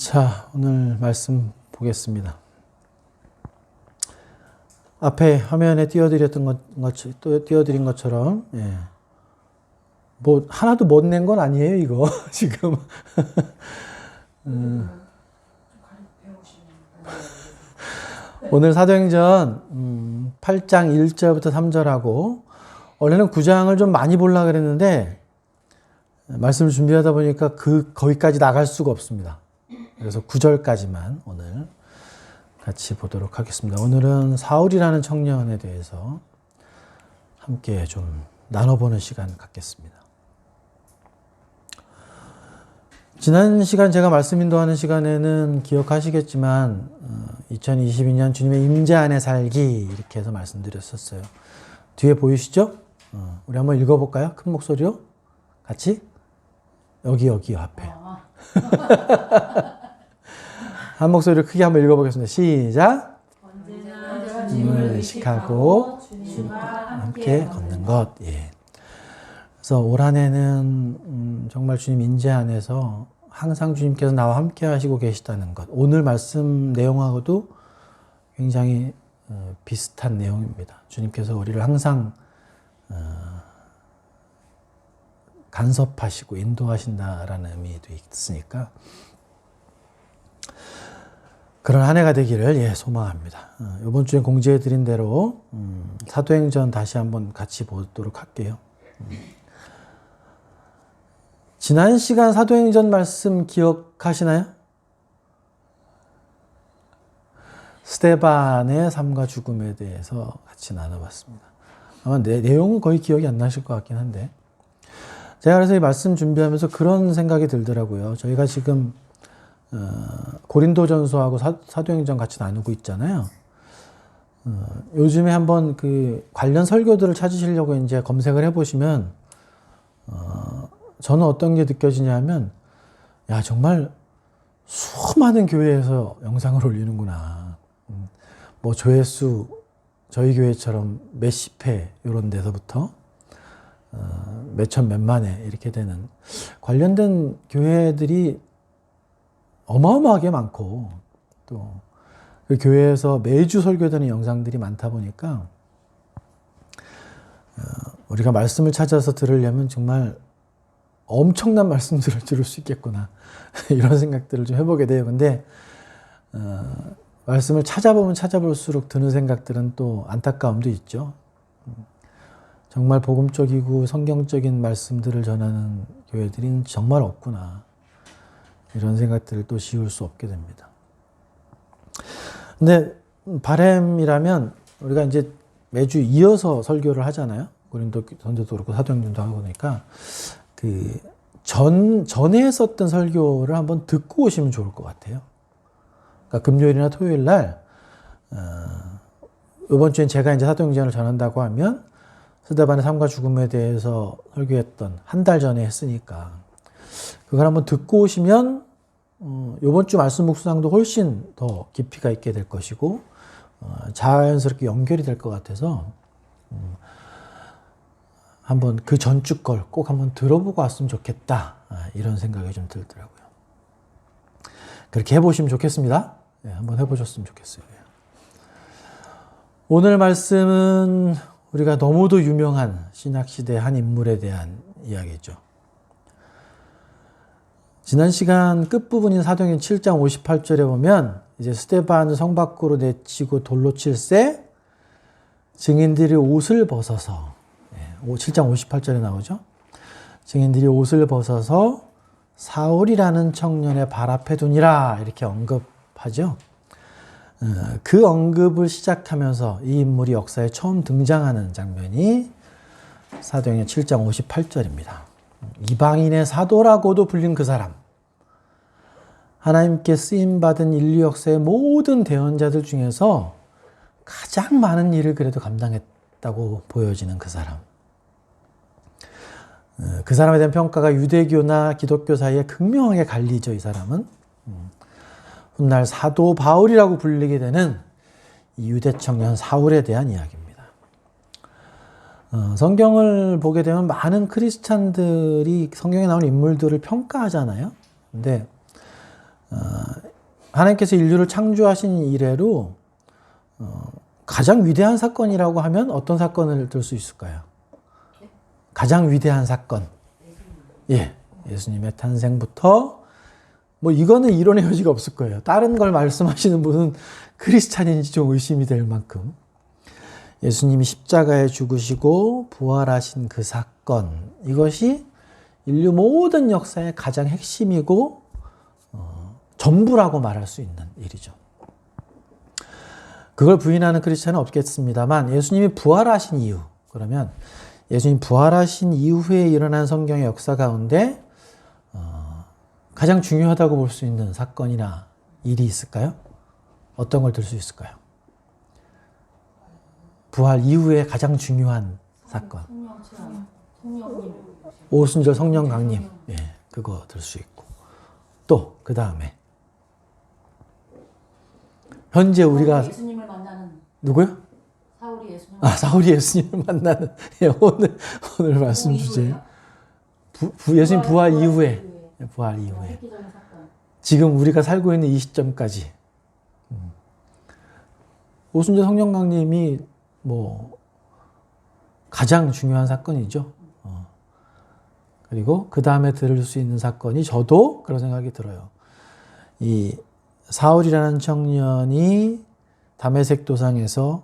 자, 오늘 말씀 보겠습니다. 앞에 화면에 띄워드린 것처럼, 예. 뭐, 하나도 못 낸 건 아니에요, 이거, 지금. 오늘 사도행전, 8장 1절부터 3절하고, 원래는 9장을 좀 많이 보려고 그랬는데, 말씀을 준비하다 보니까 거기까지 나갈 수가 없습니다. 그래서 9절까지만 오늘 같이 보도록 하겠습니다. 오늘은 사울이라는 청년에 대해서 함께 좀 나눠보는 시간 갖겠습니다. 지난 시간 제가 말씀 인도하는 시간에는 기억하시겠지만 2022년 주님의 임재 안에 살기 이렇게 해서 말씀드렸었어요. 뒤에 보이시죠? 우리 한번 읽어볼까요? 큰 목소리로 같이? 여기요 앞에. 한 목소리로 크게 한번 읽어보겠습니다. 시작. 주님을 의식하고 주님과 함께 걷는 것. 예. 그래서 올 한 해는 정말 주님 임재 안에서 항상 주님께서 나와 함께 하시고 계시다는 것. 오늘 말씀 내용하고도 굉장히 비슷한 내용입니다. 주님께서 우리를 항상 간섭하시고 인도하신다라는 의미도 있으니까 그런 한 해가 되기를 소망합니다. 이번 주에 공지해드린 대로 사도행전 다시 한번 같이 보도록 할게요. 지난 시간 사도행전 말씀 기억하시나요? 스데반의 삶과 죽음에 대해서 같이 나눠봤습니다. 아마 내용은 거의 기억이 안 나실 것 같긴 한데 제가 그래서 이 말씀 준비하면서 그런 생각이 들더라고요. 저희가 지금 고린도전서하고 사도행전 같이 나누고 있잖아요. 요즘에 한번 그 관련 설교들을 찾으시려고 이제 검색을 해보시면 저는 어떤 게 느껴지냐면 야 정말 수많은 교회에서 영상을 올리는구나. 뭐 조회수 저희 교회처럼 몇십 회 이런 데서부터 몇천 몇만 회 이렇게 되는 관련된 교회들이 어마어마하게 많고 또 그 교회에서 매주 설교되는 영상들이 많다 보니까 우리가 말씀을 찾아서 들으려면 정말 엄청난 말씀들을 들을 수 있겠구나 이런 생각들을 좀 해보게 돼요. 근데 말씀을 찾아보면 찾아볼수록 드는 생각들은 또 안타까움도 있죠. 정말 복음적이고 성경적인 말씀들을 전하는 교회들이 정말 없구나. 이런 생각들을 또 지울 수 없게 됩니다. 근데 바람이라면 우리가 이제 매주 이어서 설교를 하잖아요. 고린도전서도 그렇고 사도행전도 하고 그러니까 그 전에 했었던 설교를 한번 듣고 오시면 좋을 것 같아요. 그러니까 금요일이나 토요일 날 이번 주엔 제가 이제 사도행전을 전한다고 하면 스데반의 삶과 죽음에 대해서 설교했던 한 달 전에 했으니까 그걸 한번 듣고 오시면 이번 주 말씀 묵상도 훨씬 더 깊이가 있게 될 것이고 자연스럽게 연결이 될 것 같아서 한번 그 전주 걸 꼭 한번 들어보고 왔으면 좋겠다 이런 생각이 좀 들더라고요. 그렇게 해보시면 좋겠습니다. 네, 한번 해보셨으면 좋겠어요. 오늘 말씀은 우리가 너무도 유명한 신약시대 한 인물에 대한 이야기죠. 지난 시간 끝부분인 사도행전 7장 58절에 보면 이제 스데반을 성 밖으로 내치고 돌로 칠새 증인들이 옷을 벗어서 7장 58절에 나오죠. 증인들이 옷을 벗어서 사울이라는 청년의 발 앞에 두니라 이렇게 언급하죠. 그 언급을 시작하면서 이 인물이 역사에 처음 등장하는 장면이 사도행전 7장 58절입니다. 이방인의 사도라고도 불린 그 사람, 하나님께 쓰임받은 인류 역사의 모든 대언자들 중에서 가장 많은 일을 그래도 감당했다고 보여지는 그 사람. 그 사람에 대한 평가가 유대교나 기독교 사이에 극명하게 갈리죠. 이 사람은 훗날 사도 바울이라고 불리게 되는 이 유대 청년 사울에 대한 이야기입니다. 성경을 보게 되면 많은 크리스찬들이 성경에 나오는 인물들을 평가하잖아요. 근데 하나님께서 인류를 창조하신 이래로 가장 위대한 사건이라고 하면 어떤 사건을 들 수 있을까요? 가장 위대한 사건. 예, 예수님의 탄생부터 뭐 이거는 이론의 여지가 없을 거예요. 다른 걸 말씀하시는 분은 크리스찬인지 좀 의심이 될 만큼 예수님이 십자가에 죽으시고 부활하신 그 사건, 이것이 인류 모든 역사의 가장 핵심이고 전부라고 말할 수 있는 일이죠. 그걸 부인하는 크리스찬은 없겠습니다만 예수님이 부활하신 이유, 그러면 예수님 부활하신 이후에 일어난 성경의 역사 가운데 가장 중요하다고 볼 수 있는 사건이나 일이 있을까요? 어떤 걸 들 수 있을까요? 부활 이후에 가장 중요한 사건. 오순절 성령 강림. 예, 그거 들 수 있고. 또 그 다음에 현재 우리가 예수님을 만나는 누구요? 사울이 예수님. 사울이 예수님을 만나는 예, 오늘 말씀 주제. 예수님 부활 이후에 부활 이후에 지금 우리가 살고 있는 이 시점까지 오순절 성령 강림이 뭐 가장 중요한 사건이죠. 그리고 그 다음에 들을 수 있는 사건이 저도 그런 생각이 들어요. 이 사울이라는 청년이 다메섹 도상에서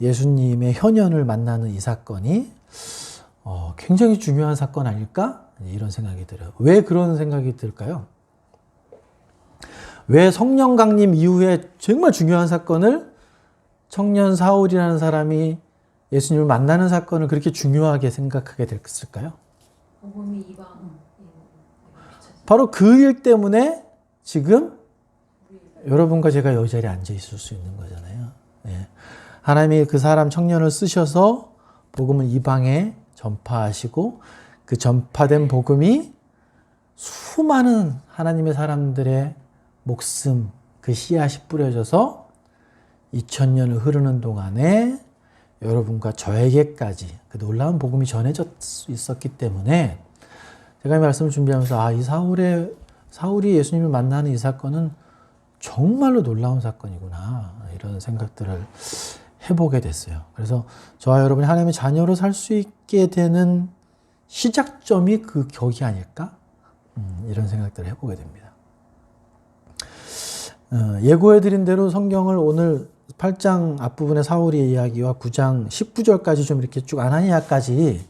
예수님의 현현을 만나는 이 사건이 굉장히 중요한 사건 아닐까? 이런 생각이 들어요. 왜 그런 생각이 들까요? 왜 성령 강림 이후에 정말 중요한 사건을 청년 사울이라는 사람이 예수님을 만나는 사건을 그렇게 중요하게 생각하게 됐을까요? 바로 그 일 때문에 지금 여러분과 제가 여기 자리에 앉아 있을 수 있는 거잖아요. 예. 하나님이 그 사람 청년을 쓰셔서 복음을 이방에 전파하시고 그 전파된 복음이 수많은 하나님의 사람들의 목숨, 그 씨앗이 뿌려져서 2000년을 흐르는 동안에 여러분과 저에게까지 그 놀라운 복음이 전해져 있었기 때문에 제가 이 말씀을 준비하면서 이 사울이 예수님을 만나는 이 사건은 정말로 놀라운 사건이구나 이런 생각들을 해보게 됐어요. 그래서 저와 여러분이 하나님의 자녀로 살 수 있게 되는 시작점이 그 격이 아닐까? 이런 생각들을 해보게 됩니다. 예고해드린 대로 성경을 오늘 8장 앞부분의 사울의 이야기와 9장 19절까지 좀 이렇게 쭉 아나니아까지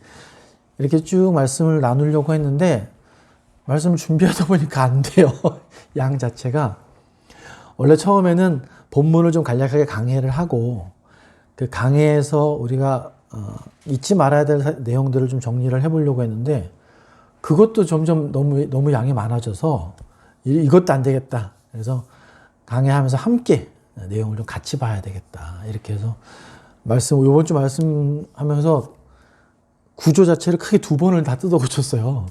이렇게 쭉 말씀을 나누려고 했는데 말씀을 준비하다 보니까 안 돼요. 양 자체가. 원래 처음에는 본문을 좀 간략하게 강해를 하고 그 강해에서 우리가 잊지 말아야 될 내용들을 좀 정리를 해보려고 했는데 그것도 점점 너무 양이 많아져서 이것도 안 되겠다. 그래서 강해하면서 함께 내용을 좀 같이 봐야 되겠다. 이렇게 해서 이번 주 말씀하면서 구조 자체를 크게 2번을 다 뜯어 고쳤어요.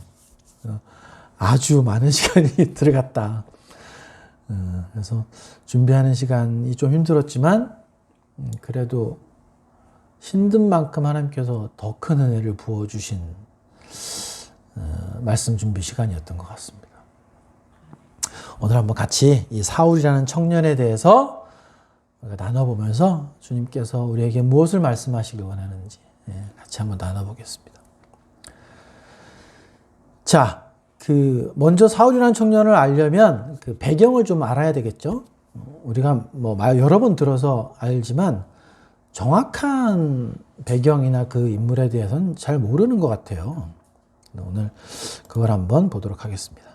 아주 많은 시간이 들어갔다. 그래서 준비하는 시간이 좀 힘들었지만 그래도 힘든 만큼 하나님께서 더 큰 은혜를 부어주신 말씀 준비 시간이었던 것 같습니다. 오늘 한번 같이 이 사울이라는 청년에 대해서 나눠보면서 주님께서 우리에게 무엇을 말씀하시길 원하는지 같이 한번 나눠보겠습니다. 자, 먼저 사울이라는 청년을 알려면 그 배경을 좀 알아야 되겠죠. 우리가 여러 번 들어서 알지만 정확한 배경이나 그 인물에 대해서는 잘 모르는 것 같아요. 오늘 그걸 한번 보도록 하겠습니다.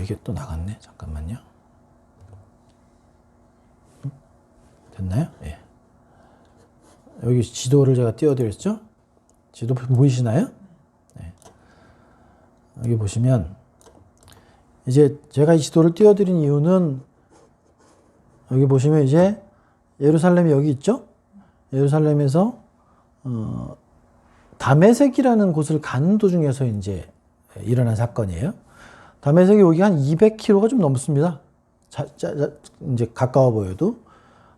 이게 또 나갔네. 잠깐만요. 됐나요? 예. 여기 지도를 제가 띄워드렸죠? 지도 보이시나요? 네. 여기 보시면 이제 제가 이 지도를 띄워드린 이유는 여기 보시면 이제 예루살렘이 여기 있죠? 예루살렘에서 다메섹이라는 곳을 가는 도중에서 이제 일어난 사건이에요. 다메섹이 여기 한 200km가 좀 넘습니다. 이제 가까워 보여도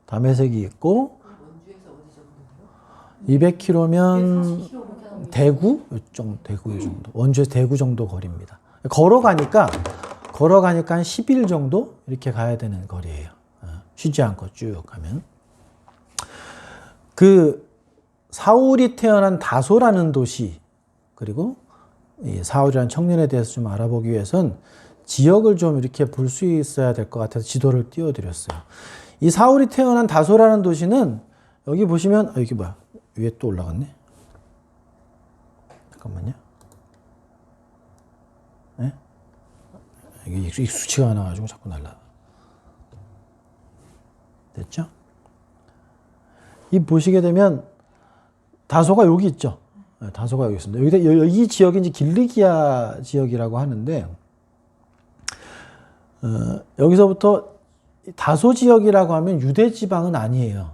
다메섹이 있고 200km면 대구? 대구 정도. 원주에서 대구 정도 거리입니다. 걸어가니까 한 10일 정도 이렇게 가야 되는 거리예요. 쉬지 않고 쭉 가면. 그 사울이 태어난 다소라는 도시, 그리고 이 사울이라는 청년에 대해서 좀 알아보기 위해선 지역을 좀 이렇게 볼 수 있어야 될 것 같아서 지도를 띄워드렸어요. 이 사울이 태어난 다소라는 도시는 여기 보시면, 여기 뭐야? 위에 또 올라갔네? 잠깐만요. 네? 이게 수치가 나와가지고 자꾸 날라. 됐죠? 이 보시게 되면 다소가 여기 있죠. 네, 다소가 여기 있습니다. 여기 지역이 이제 길르기아 지역이라고 하는데, 여기서부터 다소 지역이라고 하면 유대 지방은 아니에요.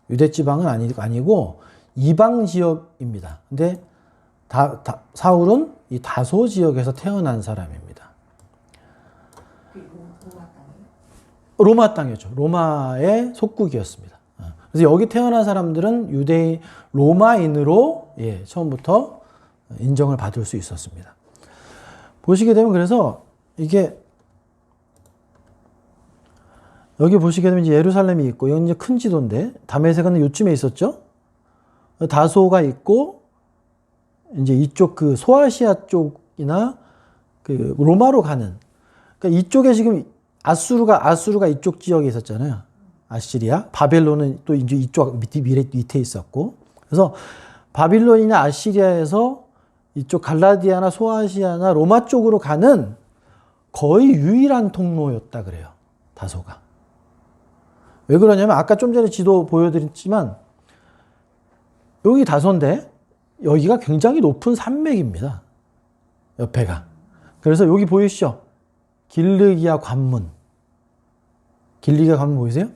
유대 지방은 아니고 이방 지역입니다. 근데 사울은 이 다소 지역에서 태어난 사람입니다. 로마 땅이었죠. 로마의 속국이었습니다. 그래서 여기 태어난 사람들은 유대인, 로마인으로 처음부터 인정을 받을 수 있었습니다. 보시게 되면 그래서 이게 여기 보시게 되면 이제 예루살렘이 있고, 이건 이제 큰 지도인데, 다메섹은 요쯤에 있었죠? 다소가 있고, 이제 이쪽 그 소아시아 쪽이나 그 로마로 가는, 그러니까 이쪽에 지금 아수르가 이쪽 지역에 있었잖아요. 아시리아. 바벨론은 또 이제 이쪽 밑에 있었고. 그래서 바빌론이나 아시리아에서 이쪽 갈라디아나 소아시아나 로마 쪽으로 가는 거의 유일한 통로였다 그래요. 다소가. 왜 그러냐면 아까 좀 전에 지도 보여드렸지만 여기 다소인데 여기가 굉장히 높은 산맥입니다. 옆에가. 그래서 여기 보이시죠? 길르기아 관문. 길르기아 관문 보이세요?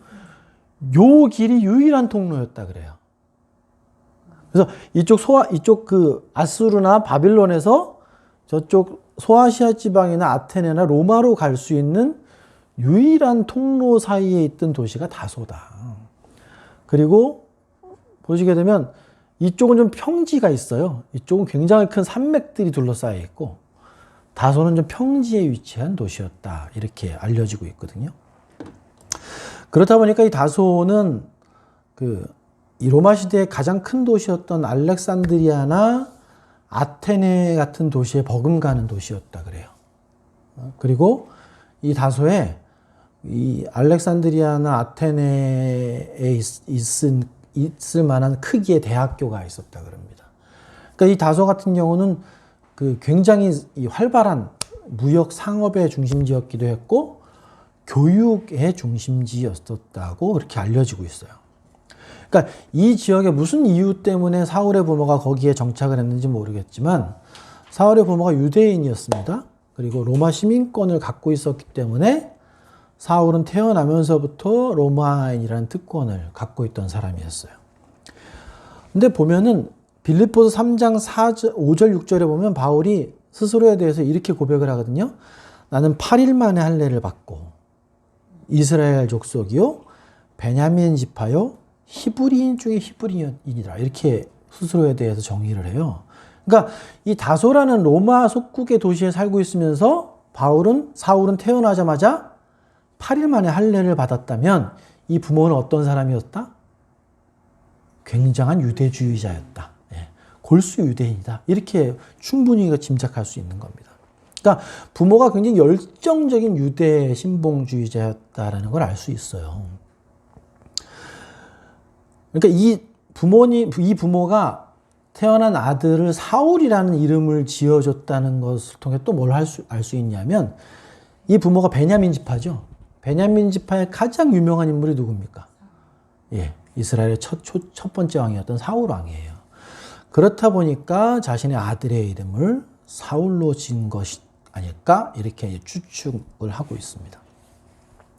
요 길이 유일한 통로였다 그래요. 그래서 이쪽 그 아수르나 바빌론에서 저쪽 소아시아 지방이나 아테네나 로마로 갈 수 있는 유일한 통로 사이에 있던 도시가 다소다. 그리고 보시게 되면 이쪽은 좀 평지가 있어요. 이쪽은 굉장히 큰 산맥들이 둘러싸여 있고, 다소는 좀 평지에 위치한 도시였다. 이렇게 알려지고 있거든요. 그렇다 보니까 이 다소는 이 로마 시대의 가장 큰 도시였던 알렉산드리아나 아테네 같은 도시에 버금가는 도시였다 그래요. 그리고 이 다소에 이 알렉산드리아나 아테네에 있을 만한 크기의 대학교가 있었다 그럽니다. 그러니까 이 다소 같은 경우는 그 굉장히 활발한 무역 상업의 중심지였기도 했고 교육의 중심지였었다고 그렇게 알려지고 있어요. 그러니까 이 지역에 무슨 이유 때문에 사울의 부모가 거기에 정착을 했는지 모르겠지만 사울의 부모가 유대인이었습니다. 그리고 로마 시민권을 갖고 있었기 때문에 사울은 태어나면서부터 로마인이라는 특권을 갖고 있던 사람이었어요. 근데 보면은 빌립보서 3장 5절 6절에 보면 바울이 스스로에 대해서 이렇게 고백을 하거든요. 나는 8일 만에 할례를 받고 이스라엘 족속이요 베냐민 지파요 히브리인 중에 히브리인이라 이렇게 스스로에 대해서 정의를 해요. 그러니까 이 다소라는 로마 속국의 도시에 살고 있으면서 사울은 태어나자마자 8일 만에 할례를 받았다면 이 부모는 어떤 사람이었다? 굉장한 유대주의자였다. 골수 유대인이다. 이렇게 충분히 짐작할 수 있는 겁니다. 그러니까 부모가 굉장히 열정적인 유대 신봉주의자였다라는 걸 알 수 있어요. 그러니까 이 부모가 태어난 아들을 사울이라는 이름을 지어줬다는 것을 통해 또 뭘 알 수 있냐면 이 부모가 베냐민 지파죠. 베냐민 지파의 가장 유명한 인물이 누굽니까? 이스라엘의 첫 번째 왕이었던 사울 왕이에요. 그렇다 보니까 자신의 아들의 이름을 사울로 지은 것이 아닐까 이렇게 추측을 하고 있습니다.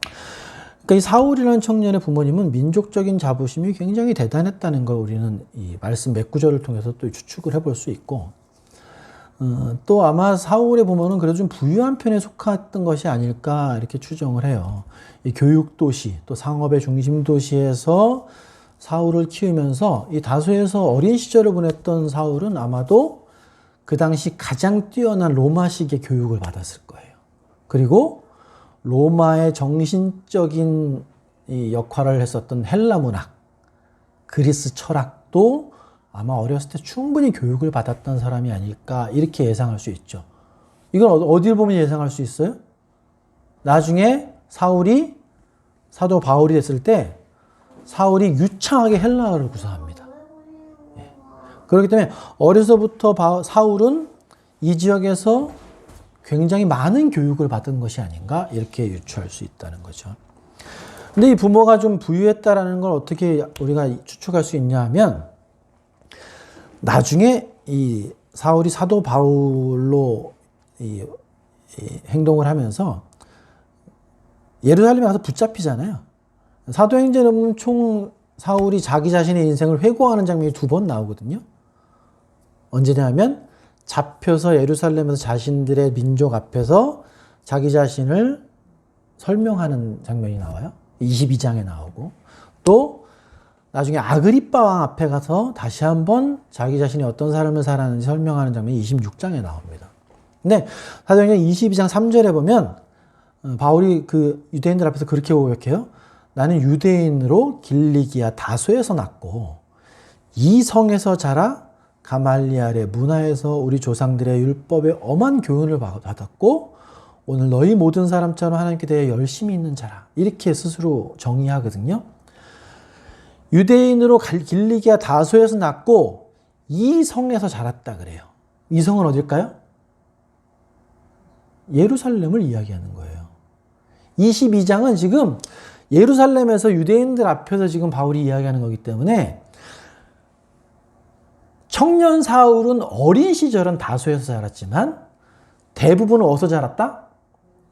그러니까 이 사울이라는 청년의 부모님은 민족적인 자부심이 굉장히 대단했다는 걸 우리는 이 말씀 몇 구절을 통해서 또 추측을 해볼 수 있고, 또 아마 사울의 부모는 그래도 좀 부유한 편에 속했던 것이 아닐까 이렇게 추정을 해요. 이 교육도시 또 상업의 중심도시에서 사울을 키우면서 이 다소에서 어린 시절을 보냈던 사울은 아마도 그 당시 가장 뛰어난 로마식의 교육을 받았을 거예요. 그리고 로마의 정신적인 이 역할을 했었던 헬라 문학, 그리스 철학도 아마 어렸을 때 충분히 교육을 받았던 사람이 아닐까 이렇게 예상할 수 있죠. 이건 어딜 보면 예상할 수 있어요? 나중에 사울이 사도 바울이 됐을 때 사울이 유창하게 헬라어를 구사합니다. 예. 그렇기 때문에 어려서부터 사울은 이 지역에서 굉장히 많은 교육을 받은 것이 아닌가 이렇게 유추할 수 있다는 거죠. 근데 이 부모가 좀 부유했다라는 걸 어떻게 우리가 추측할 수 있냐 하면 나중에 이 사울이 사도 바울로 이 행동을 하면서 예루살렘에 가서 붙잡히잖아요. 사도행전에 보면 총 사울이 자기 자신의 인생을 회고하는 장면이 2번 나오거든요. 언제냐면 잡혀서 예루살렘에서 자신들의 민족 앞에서 자기 자신을 설명하는 장면이 나와요. 22장에 나오고 또 나중에 아그리빠 왕 앞에 가서 다시 한번 자기 자신이 어떤 삶을 살았는지 설명하는 장면이 26장에 나옵니다. 근데 사도행전 22장 3절에 보면 바울이 그 유대인들 앞에서 그렇게 고백해요. 나는 유대인으로 길리기아 다소에서 났고 이 성에서 자라 가말리알의 문화에서 우리 조상들의 율법의 엄한 교훈을 받았고 오늘 너희 모든 사람처럼 하나님께 대해 열심히 있는 자라 이렇게 스스로 정의하거든요. 유대인으로 길리기아 다소에서 났고 이 성에서 자랐다 그래요. 이 성은 어딜까요? 예루살렘을 이야기하는 거예요. 22장은 지금 예루살렘에서 유대인들 앞에서 지금 바울이 이야기하는 거기 때문에 청년 사울은 어린 시절은 다소에서 자랐지만 대부분은 어디서 자랐다?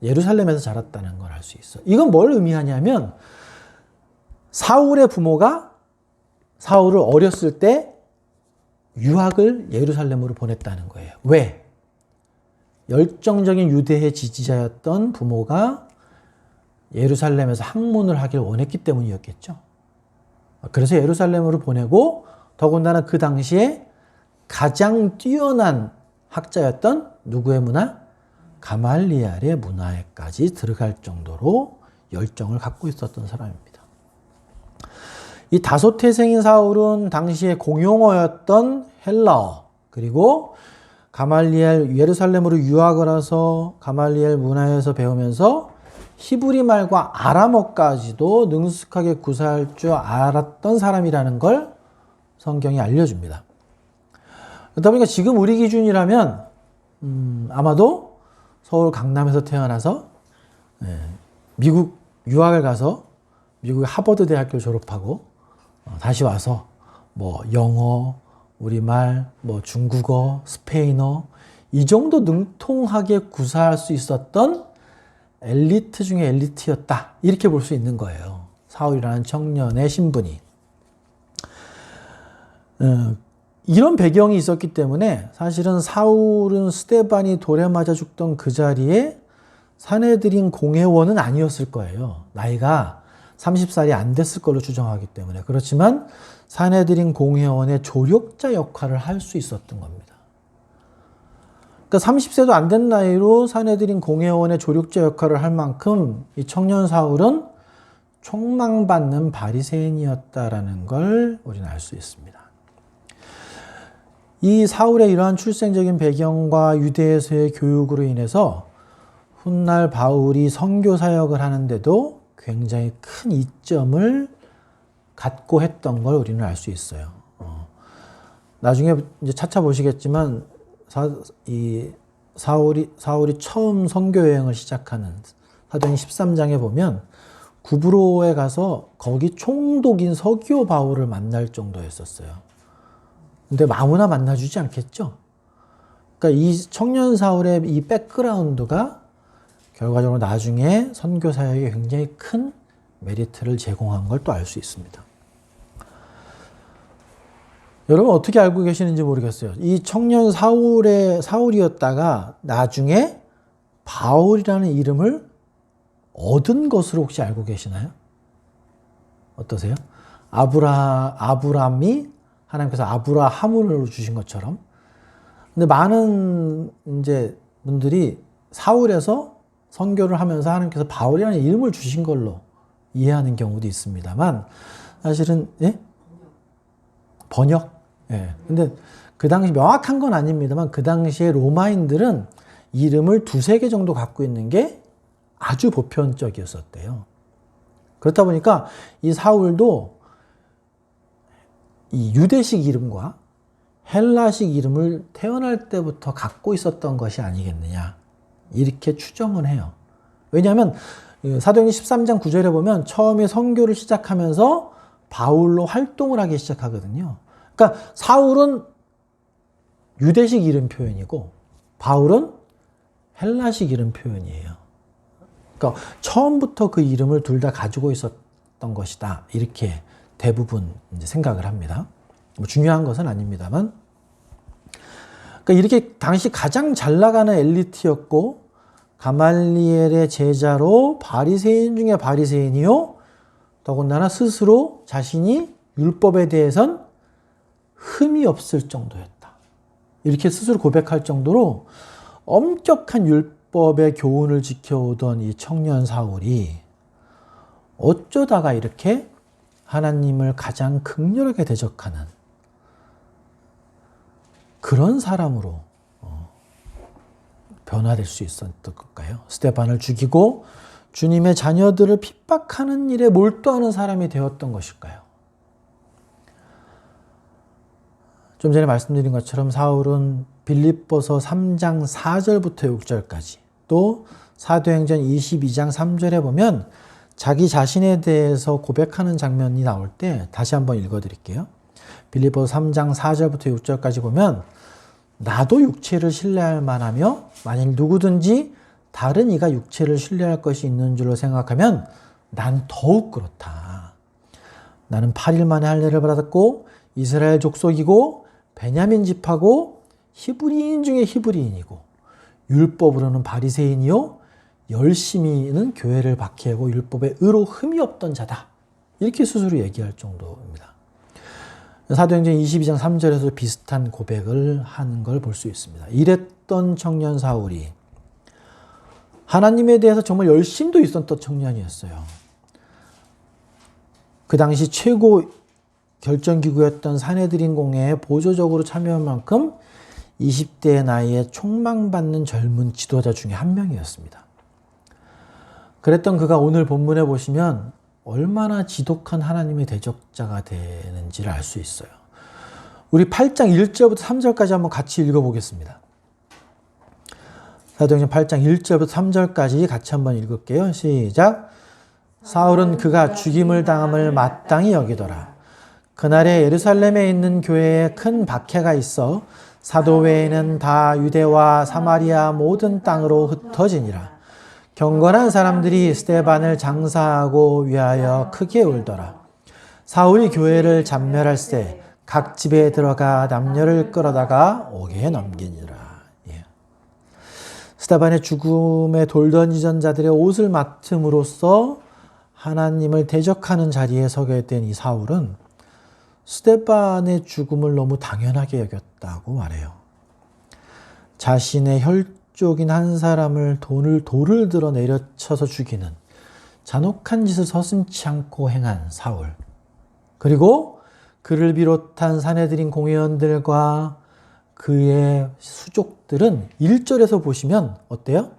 예루살렘에서 자랐다는 걸 알 수 있어. 이건 뭘 의미하냐면 사울의 부모가 사울을 어렸을 때 유학을 예루살렘으로 보냈다는 거예요. 왜? 열정적인 유대의 지지자였던 부모가 예루살렘에서 학문을 하길 원했기 때문이었겠죠. 그래서 예루살렘으로 보내고 더군다나 그 당시에 가장 뛰어난 학자였던 누구의 문화? 가말리알의 문화에까지 들어갈 정도로 열정을 갖고 있었던 사람입니다. 이 다소태생인 사울은 당시에 공용어였던 헬라어 그리고 가말리엘 예루살렘으로 유학을 와서 가말리엘 문화에서 배우면서 히브리 말과 아람어까지도 능숙하게 구사할 줄 알았던 사람이라는 걸 성경이 알려줍니다. 그러다 보니까 지금 우리 기준이라면 아마도 서울 강남에서 태어나서 미국 유학을 가서 미국의 하버드 대학교를 졸업하고 다시 와서 뭐 영어, 우리말, 뭐 중국어, 스페인어 이 정도 능통하게 구사할 수 있었던 엘리트 중에 엘리트였다. 이렇게 볼 수 있는 거예요. 사울이라는 청년의 신분이. 이런 배경이 있었기 때문에 사실은 사울은 스데반이 돌에 맞아 죽던 그 자리에 산헤드린 공회원은 아니었을 거예요. 나이가 30살이 안 됐을 걸로 추정하기 때문에. 그렇지만 산헤드린 공회원의 조력자 역할을 할 수 있었던 겁니다. 그러니까 30세도 안 된 나이로 산헤드린 공회원의 조력자 역할을 할 만큼 이 청년 사울은 촉망받는 바리새인이었다라는 걸 우리는 알 수 있습니다. 이 사울의 이러한 출생적인 배경과 유대에서의 교육으로 인해서 훗날 바울이 선교 사역을 하는데도 굉장히 큰 이점을 갖고 했던 걸 우리는 알 수 있어요. 나중에 이제 차차 보시겠지만 사울이 처음 선교 여행을 시작하는 사도행 13장에 보면 구브로에 가서 거기 총독인 서기오 바울을 만날 정도였었어요. 근데 아무나 만나주지 않겠죠. 그러니까 이 청년 사울의 이 백그라운드가 결과적으로 나중에 선교 사역에 굉장히 큰 메리트를 제공한 걸 또 알 수 있습니다. 여러분 어떻게 알고 계시는지 모르겠어요. 이 청년 사울이었다가 나중에 바울이라는 이름을 얻은 것으로 혹시 알고 계시나요? 어떠세요? 아브람이 하나님께서 아브라함으로 주신 것처럼. 근데 많은 이제 분들이 사울에서 선교를 하면서 하나님께서 바울이라는 이름을 주신 걸로 이해하는 경우도 있습니다만 사실은 번역. 근데 그 당시 명확한 건 아닙니다만 그 당시에 로마인들은 이름을 두세 개 정도 갖고 있는 게 아주 보편적이었었대요. 그렇다 보니까 이 사울도 이 유대식 이름과 헬라식 이름을 태어날 때부터 갖고 있었던 것이 아니겠느냐 이렇게 추정을 해요. 왜냐하면 사도행전 13장 9절에 보면 처음에 선교를 시작하면서 바울로 활동을 하기 시작하거든요. 그러니까 사울은 유대식 이름 표현이고 바울은 헬라식 이름 표현이에요. 그러니까 처음부터 그 이름을 둘 다 가지고 있었던 것이다. 이렇게 대부분 이제 생각을 합니다. 뭐 중요한 것은 아닙니다만. 그러니까 이렇게 당시 가장 잘 나가는 엘리트였고 가말리엘의 제자로 바리새인 중에 바리새인이요. 더군다나 스스로 자신이 율법에 대해선 흠이 없을 정도였다. 이렇게 스스로 고백할 정도로 엄격한 율법의 교훈을 지켜오던 이 청년 사울이 어쩌다가 이렇게 하나님을 가장 극렬하게 대적하는 그런 사람으로 변화될 수 있었던 걸까요? 스데반을 죽이고 주님의 자녀들을 핍박하는 일에 몰두하는 사람이 되었던 것일까요? 좀 전에 말씀드린 것처럼 사울은 빌립보서 3장 4절부터 6절까지 또 사도행전 22장 3절에 보면 자기 자신에 대해서 고백하는 장면이 나올 때 다시 한번 읽어드릴게요. 빌립보서 3장 4절부터 6절까지 보면 나도 육체를 신뢰할 만하며 만일 누구든지 다른 이가 육체를 신뢰할 것이 있는 줄로 생각하면 난 더욱 그렇다. 나는 8일 만에 할례를 받았고 이스라엘 족속이고 베냐민 집하고 히브리인 중에 히브리인이고 율법으로는 바리새인이요 열심히는 교회를 박해하고 율법에 의로 흠이 없던 자다. 이렇게 스스로 얘기할 정도입니다. 사도행전 22장 3절에서 비슷한 고백을 하는 걸 볼 수 있습니다. 이랬던 청년 사울이 하나님에 대해서 정말 열심도 있었던 청년이었어요. 그 당시 최고 결정기구였던 사내들인 공회에 보조적으로 참여한 만큼 20대의 나이에 촉망받는 젊은 지도자 중에 한 명이었습니다. 그랬던 그가 오늘 본문에 보시면 얼마나 지독한 하나님의 대적자가 되는지를 알 수 있어요. 우리 8장 1절부터 3절까지 한번 같이 읽어보겠습니다. 사도행전 8장 1절부터 3절까지 같이 한번 읽을게요. 시작. 사울은 그가 죽임을 당함을 마땅히 여기더라. 그날에 예루살렘에 있는 교회에 큰 박해가 있어 사도 외에는 다 유대와 사마리아 모든 땅으로 흩어지니라. 경건한 사람들이 스데반을 장사하고 위하여 크게 울더라. 사울이 교회를 잡멸할세 각 집에 들어가 남녀를 끌어다가 옥에 넘기니라. 스데반의 죽음에 돌 던지던 자들의 옷을 맡음으로써 하나님을 대적하는 자리에 서게 된 이 사울은 스데반의 죽음을 너무 당연하게 여겼다고 말해요. 자신의 혈족인 한 사람을 돌을 들어 내려쳐서 죽이는 잔혹한 짓을 서슴지 않고 행한 사울. 그리고 그를 비롯한 사내들인 공회원들과 그의 수족들은 1절에서 보시면 어때요?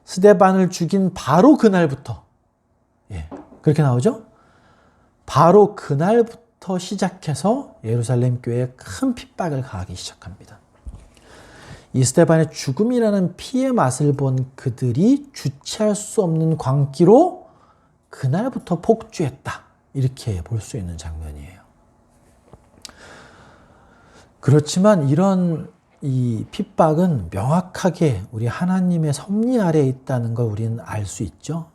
스데반을 죽인 바로 그날부터 그렇게 나오죠? 바로 그날부터 시작해서 예루살렘 교회에 큰 핍박을 가하기 시작합니다. 이 스데반의 죽음이라는 피의 맛을 본 그들이 주체할 수 없는 광기로 그날부터 폭주했다. 이렇게 볼 수 있는 장면이에요. 그렇지만 이런 이 핍박은 명확하게 우리 하나님의 섭리 아래에 있다는 걸 우리는 알 수 있죠.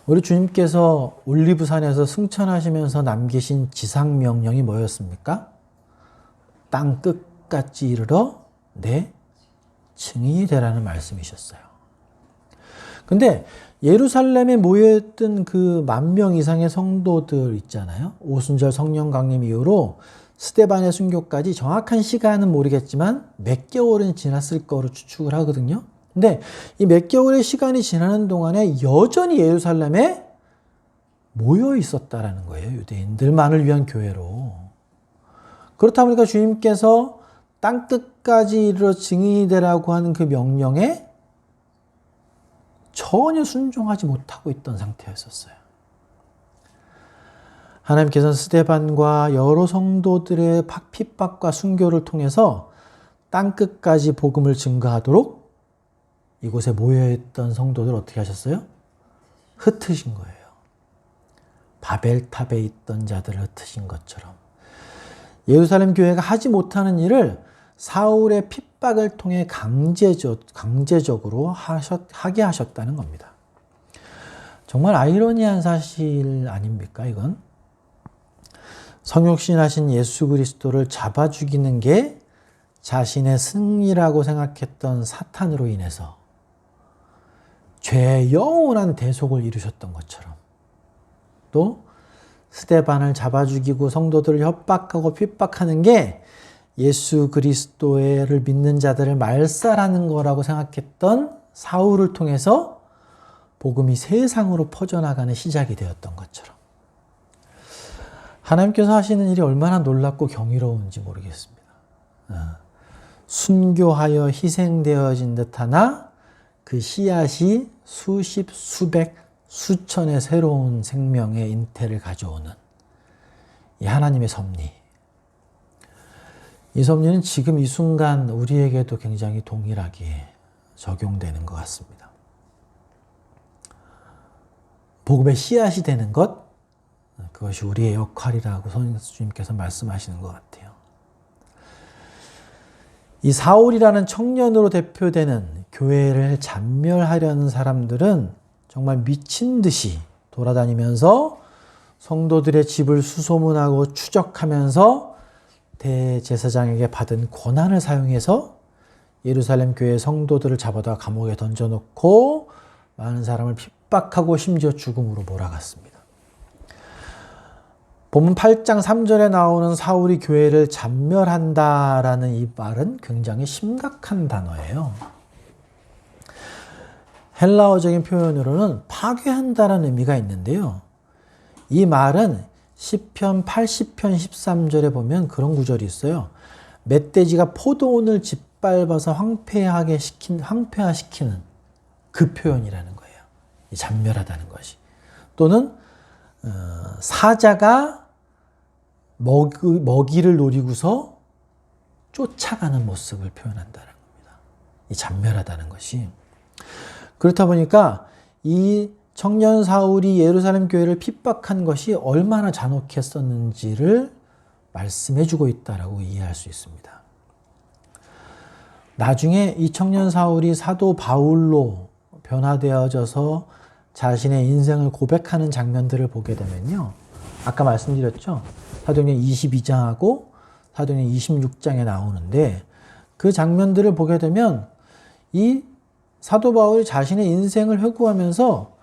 우리 주님께서 올리브산에서 승천하시면서 남기신 지상명령이 뭐였습니까? 땅 끝까지 이르러 내 증인이 되라는 말씀이셨어요. 근데 예루살렘에 모여있던 그 10,000명 이상의 성도들 있잖아요. 오순절 성령 강림 이후로 스데반의 순교까지 정확한 시간은 모르겠지만 몇 개월은 지났을 거로 추측을 하거든요. 근데 이 몇 개월의 시간이 지나는 동안에 여전히 예루살렘에 모여 있었다라는 거예요. 유대인들만을 위한 교회로. 그렇다 보니까 주님께서 땅끝까지 이르러 증인이 되라고 하는 그 명령에 전혀 순종하지 못하고 있던 상태였었어요. 하나님께서는 스데반과 여러 성도들의 핍박과 순교를 통해서 땅끝까지 복음을 증거하도록 이곳에 모여있던 성도들을 어떻게 하셨어요? 흩으신 거예요. 바벨탑에 있던 자들을 흩으신 것처럼 예루살렘 교회가 하지 못하는 일을 사울의 핍박을 통해 강제적으로 하게 하셨다는 겁니다. 정말 아이러니한 사실 아닙니까, 이건? 성육신하신 예수 그리스도를 잡아 죽이는 게 자신의 승리라고 생각했던 사탄으로 인해서 죄의 영원한 대속을 이루셨던 것처럼 또 스데반을 잡아 죽이고 성도들을 협박하고 핍박하는 게 예수 그리스도를 믿는 자들을 말살하는 거라고 생각했던 사울을 통해서 복음이 세상으로 퍼져나가는 시작이 되었던 것처럼 하나님께서 하시는 일이 얼마나 놀랍고 경이로운지 모르겠습니다. 순교하여 희생되어진 듯하나 그 씨앗이 수십, 수백, 수천의 새로운 생명의 잉태를 가져오는 이 하나님의 섭리. 이 섭리는 지금 이 순간 우리에게도 굉장히 동일하게 적용되는 것 같습니다. 복음의 씨앗이 되는 것, 그것이 우리의 역할이라고 주님께서 말씀하시는 것 같아요. 이 사울이라는 청년으로 대표되는 교회를 잔멸하려는 사람들은 정말 미친 듯이 돌아다니면서 성도들의 집을 수소문하고 추적하면서 대제사장에게 받은 권한을 사용해서 예루살렘 교회 성도들을 잡아다 감옥에 던져놓고 많은 사람을 핍박하고 심지어 죽음으로 몰아갔습니다. 본문 8장 3절에 나오는 사울이 교회를 잔멸한다라는 이 말은 굉장히 심각한 단어예요. 헬라어적인 표현으로는 파괴한다라는 의미가 있는데요. 이 말은 시편 80편 13절에 보면 그런 구절이 있어요. 멧돼지가 포도원을 짓밟아서 황폐화시키는 그 표현이라는 거예요. 이 잔멸하다는 것이. 또는 사자가 먹이를 노리고서 쫓아가는 모습을 표현한다는 겁니다. 이 잔멸하다는 것이. 그렇다 보니까 이 청년 사울이 예루살렘 교회를 핍박한 것이 얼마나 잔혹했었는지를 말씀해주고 있다라고 이해할 수 있습니다. 나중에 이 청년 사울이 사도 바울로 변화되어져서 자신의 인생을 고백하는 장면들을 보게 되면요. 아까 말씀드렸죠. 사도행전 22장하고 사도행전 26장에 나오는데 그 장면들을 보게 되면 이 사도 바울이 자신의 인생을 회고하면서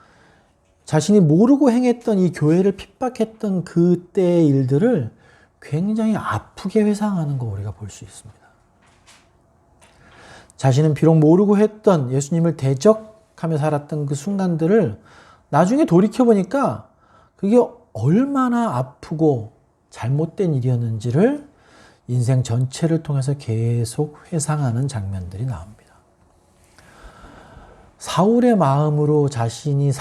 자신이 모르고 행했던 이 교회를 핍박했던 그때의 일들을 굉장히 아프게 회상하는 거 우리가 볼 수 있습니다. 자신은 비록 모르고 했던 예수님을 대적하며 살았던 그 순간들을 나중에 돌이켜보니까 그게 얼마나 아프고 잘못된 일이었는지를 인생 전체를 통해서 계속 회상하는 장면들이 나옵니다. 바울의 마음으로 자신이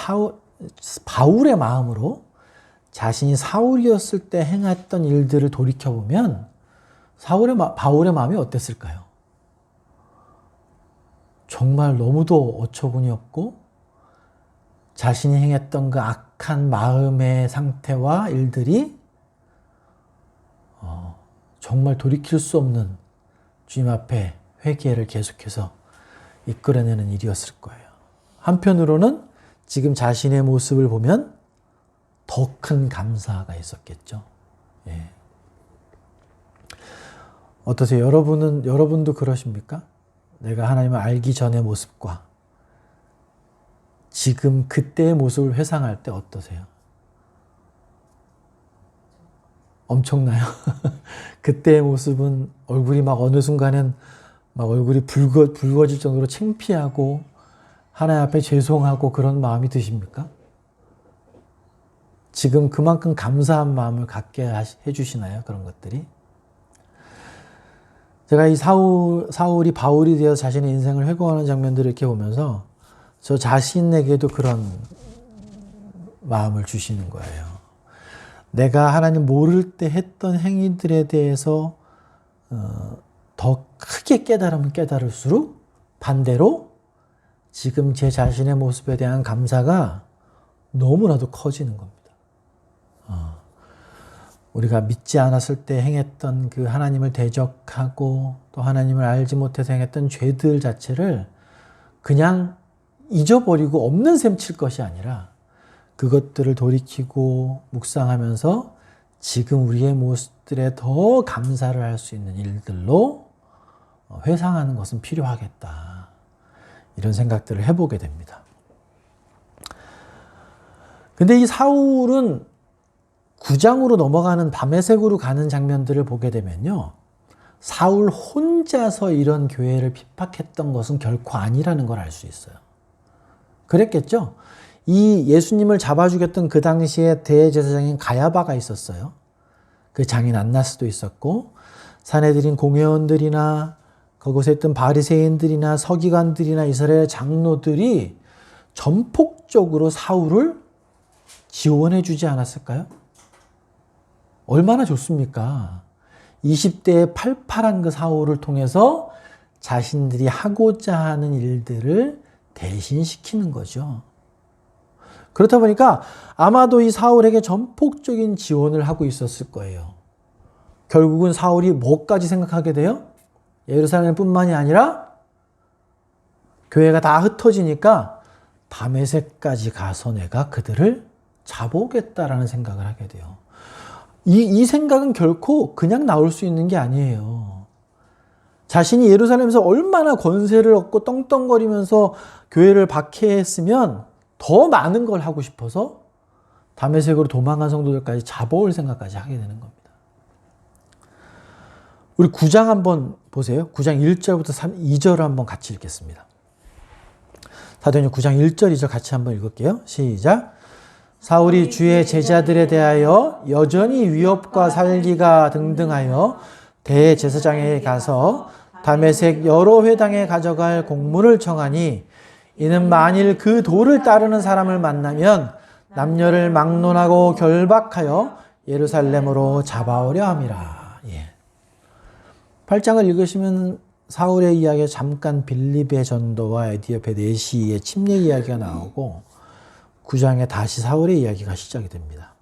사울이었을 때 행했던 일들을 돌이켜보면 바울의 마음이 어땠을까요? 정말 너무도 어처구니 없고 자신이 행했던 그 악한 마음의 상태와 일들이 정말 돌이킬 수 없는 주님 앞에 회개를 계속해서 이끌어내는 일이었을 거예요. 한편으로는 지금 자신의 모습을 보면 더 큰 감사가 있었겠죠. 예. 어떠세요? 여러분도 그러십니까? 내가 하나님을 알기 전의 모습과 지금 그때의 모습을 회상할 때 어떠세요? 엄청나요? 그때의 모습은 얼굴이 막 어느 순간엔 막 얼굴이 붉어질 정도로 창피하고 하나님 앞에 죄송하고 그런 마음이 드십니까? 지금 그만큼 감사한 마음을 갖게 해주시나요? 그런 것들이? 제가 이 사울이 바울이 되어 자신의 인생을 회고하는 장면들을 이렇게 보면서 저 자신에게도 그런 마음을 주시는 거예요. 내가 하나님 모를 때 했던 행위들에 대해서 더 크게 깨달으면 깨달을수록 반대로 지금 제 자신의 모습에 대한 감사가 너무나도 커지는 겁니다. 우리가 믿지 않았을 때 행했던 그 하나님을 대적하고 또 하나님을 알지 못해서 행했던 죄들 자체를 그냥 잊어버리고 없는 셈 칠 것이 아니라 그것들을 돌이키고 묵상하면서 지금 우리의 모습들에 더 감사를 할 수 있는 일들로 회상하는 것은 필요하겠다. 이런 생각들을 해보게 됩니다. 근데 이 사울은 9장으로 넘어가는 다메섹으로 가는 장면들을 보게 되면요. 사울 혼자서 이런 교회를 핍박했던 것은 결코 아니라는 걸 알 수 있어요. 그랬겠죠? 이 예수님을 잡아 죽였던 그 당시에 대제사장인 가야바가 있었어요. 그 장인 안나스도 있었고 사내들인 공회원들이나 그곳에 있던 바리새인들이나 서기관들이나 이스라엘 장로들이 전폭적으로 사울을 지원해 주지 않았을까요? 얼마나 좋습니까? 20대에 팔팔한 그 사울을 통해서 자신들이 하고자 하는 일들을 대신시키는 거죠. 그렇다 보니까 아마도 이 사울에게 전폭적인 지원을 하고 있었을 거예요. 결국은 사울이 뭐까지 생각하게 돼요? 예루살렘뿐만이 아니라 교회가 다 흩어지니까 다메섹까지 가서 내가 그들을 잡아오겠다라는 생각을 하게 돼요. 이 생각은 결코 그냥 나올 수 있는 게 아니에요. 자신이 예루살렘에서 얼마나 권세를 얻고 떵떵거리면서 교회를 박해했으면 더 많은 걸 하고 싶어서 다메섹으로 도망간 성도들까지 잡아올 생각까지 하게 되는 겁니다. 우리 9장 한번 보세요. 9장 1절부터 2절을 한번 같이 읽겠습니다. 사도행전 9장 1절 2절 같이 한번 읽을게요. 시작. 사울이 주의 제자들에 대하여 여전히 위협과 살기가 등등하여 대제사장에게 가서 다메섹 여러 회당에 가져갈 공문을 청하니 이는 만일 그 도를 따르는 사람을 만나면 남녀를 막론하고 결박하여 예루살렘으로 잡아오려 함이라. 예. 8장을 읽으시면 사울의 이야기에 잠깐 빌립의 전도와 에디오페 내시의 침례 이야기가 나오고 9장에 다시 사울의 이야기가 시작이 됩니다.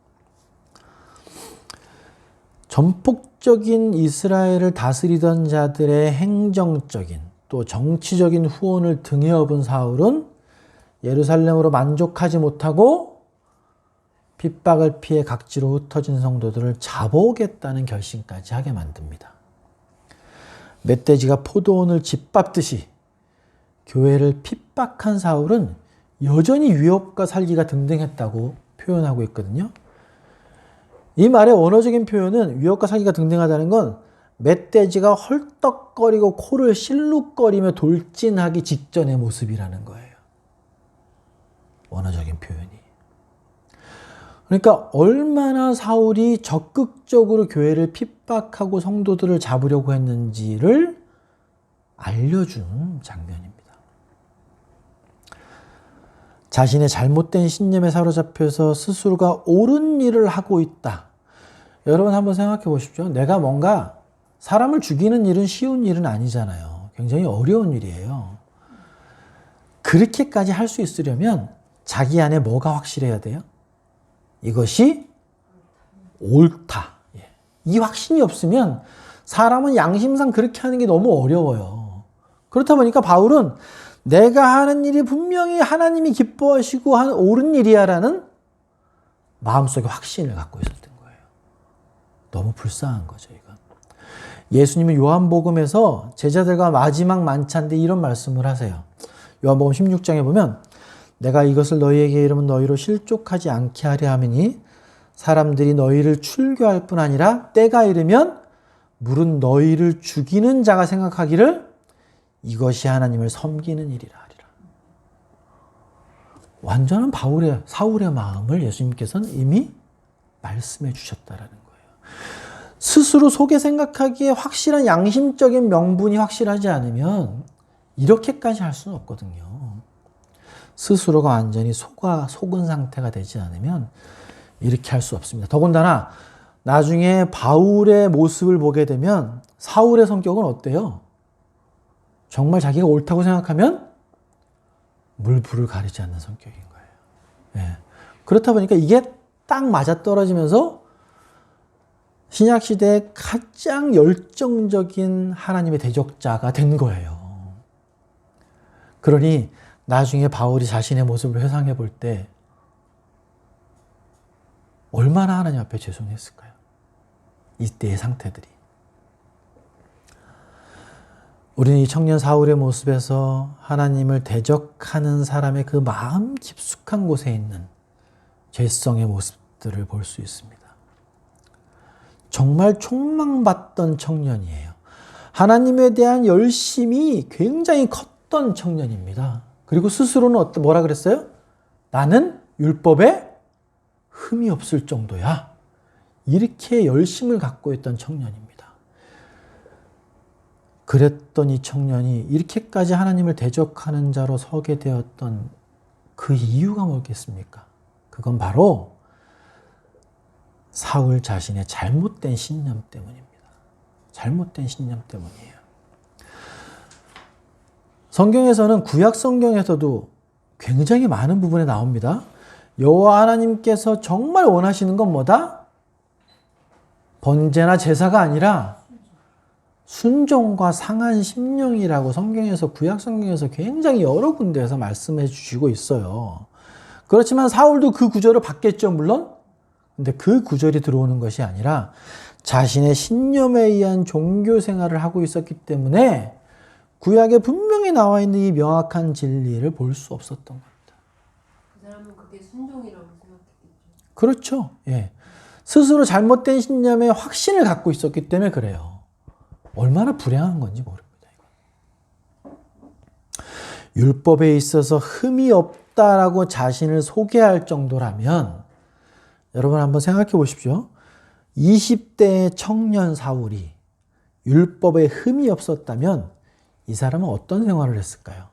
전폭적인 이스라엘을 다스리던 자들의 행정적인 또 정치적인 후원을 등에 업은 사울은 예루살렘으로 만족하지 못하고 핍박을 피해 각지로 흩어진 성도들을 잡아오겠다는 결심까지 하게 만듭니다. 멧돼지가 포도원을 짓밟듯이 교회를 핍박한 사울은 여전히 위협과 살기가 등등했다고 표현하고 있거든요. 이 말의 원어적인 표현은 위협과 살기가 등등하다는 건 멧돼지가 헐떡거리고 코를 실룩거리며 돌진하기 직전의 모습이라는 거예요. 원어적인 표현이. 그러니까 얼마나 사울이 적극적으로 교회를 핍박하고 성도들을 잡으려고 했는지를 알려준 장면입니다. 자신의 잘못된 신념에 사로잡혀서 스스로가 옳은 일을 하고 있다. 여러분 한번 생각해 보십시오. 내가 뭔가 사람을 죽이는 일은 쉬운 일은 아니잖아요. 굉장히 어려운 일이에요. 그렇게까지 할 수 있으려면 자기 안에 뭐가 확실해야 돼요? 이것이 옳다. 이 확신이 없으면 사람은 양심상 그렇게 하는 게 너무 어려워요. 그렇다 보니까 바울은 내가 하는 일이 분명히 하나님이 기뻐하시고 옳은 일이야라는 마음속에 확신을 갖고 있었던 거예요. 너무 불쌍한 거죠, 이건. 예수님은 요한복음에서 제자들과 마지막 만찬 때 이런 말씀을 하세요. 요한복음 16장에 보면 내가 이것을 너희에게 이르면 너희로 실족하지 않게 하려 함이니 사람들이 너희를 출교할 뿐 아니라 때가 이르면 물은 너희를 죽이는 자가 생각하기를 이것이 하나님을 섬기는 일이라 하리라. 완전한 사울의 마음을 예수님께서는 이미 말씀해 주셨다라는 거예요. 스스로 속에 생각하기에 확실한 양심적인 명분이 확실하지 않으면 이렇게까지 할 수는 없거든요. 스스로가 완전히 속은 상태가 되지 않으면 이렇게 할 수 없습니다. 더군다나 나중에 바울의 모습을 보게 되면 사울의 성격은 어때요? 정말 자기가 옳다고 생각하면 물불을 가리지 않는 성격인 거예요. 예. 그렇다 보니까 이게 딱 맞아떨어지면서 신약시대의 가장 열정적인 하나님의 대적자가 된 거예요. 그러니 나중에 바울이 자신의 모습을 회상해 볼 때 얼마나 하나님 앞에 죄송했을까요? 이때의 상태들이. 우리는 이 청년 사울의 모습에서 하나님을 대적하는 사람의 그 마음 깊숙한 곳에 있는 죄성의 모습들을 볼 수 있습니다. 정말 촉망받던 청년이에요. 하나님에 대한 열심이 굉장히 컸던 청년입니다. 그리고 스스로는 뭐라 그랬어요? 나는 율법에 흠이 없을 정도야. 이렇게 열심을 갖고 있던 청년입니다. 그랬던 이 청년이 이렇게까지 하나님을 대적하는 자로 서게 되었던 그 이유가 뭐겠습니까? 그건 바로 사울 자신의 잘못된 신념 때문입니다. 잘못된 신념 때문이에요. 성경에서는 구약 성경에서도 굉장히 많은 부분에 나옵니다. 여호와 하나님께서 정말 원하시는 건 뭐다? 번제나 제사가 아니라 순종과 상한 심령이라고 성경에서 구약 성경에서 굉장히 여러 군데에서 말씀해 주시고 있어요. 그렇지만 사울도 그 구절을 받겠죠, 물론. 근데 그 구절이 들어오는 것이 아니라 자신의 신념에 의한 종교 생활을 하고 있었기 때문에 구약에 분명히 나와 있는 이 명확한 진리를 볼 수 없었던 겁니다. 그 사람은 그게 순종이라고 생각했겠죠. 그렇죠. 예. 스스로 잘못된 신념에 확신을 갖고 있었기 때문에 그래요. 얼마나 불행한 건지 모릅니다. 율법에 있어서 흠이 없다라고 자신을 소개할 정도라면 여러분 한번 생각해 보십시오. 20대의 청년 사울이 율법에 흠이 없었다면 이 사람은 어떤 생활을 했을까요?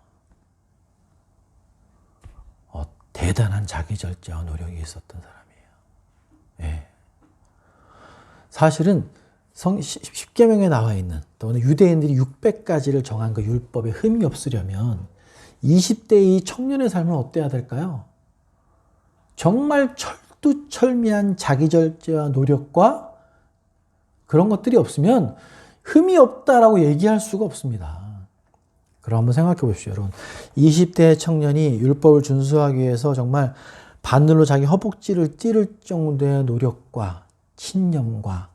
대단한 자기절제와 노력이 있었던 사람이에요. 예. 사실은 10계명에 나와 있는 또는 유대인들이 600가지를 정한 그 율법에 흠이 없으려면 20대의 이 청년의 삶은 어때야 될까요? 정말 철두철미한 자기절제와 노력과 그런 것들이 없으면 흠이 없다라고 얘기할 수가 없습니다. 그럼 한번 생각해 보십시오, 여러분. 20대의 청년이 율법을 준수하기 위해서 정말 바늘로 자기 허벅지를 찌를 정도의 노력과 신념과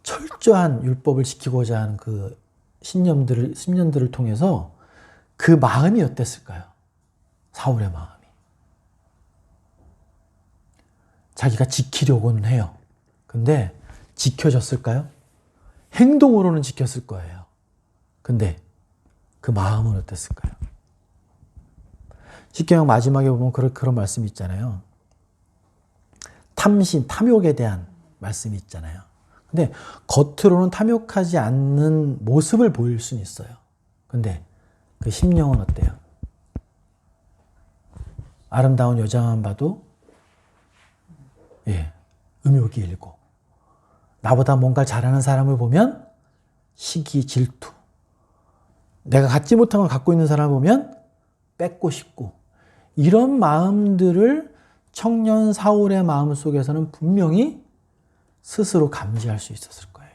철저한 율법을 지키고자 하는 그 신념들을 통해서 그 마음이 어땠을까요? 사울의 마음이. 자기가 지키려고는 해요. 근데 지켜졌을까요? 행동으로는 지켰을 거예요. 근데 그 마음은 어땠을까요? 십계명 마지막에 보면 그런 말씀이 있잖아요. 탐심, 탐욕에 대한 말씀이 있잖아요. 근데 겉으로는 탐욕하지 않는 모습을 보일 수는 있어요. 근데 그 심령은 어때요? 아름다운 여자만 봐도 음욕이 일고, 나보다 뭔가 잘하는 사람을 보면 시기, 질투, 내가 갖지 못한 걸 갖고 있는 사람을 보면 뺏고 싶고, 이런 마음들을 청년 사울의 마음 속에서는 분명히 스스로 감지할 수 있었을 거예요.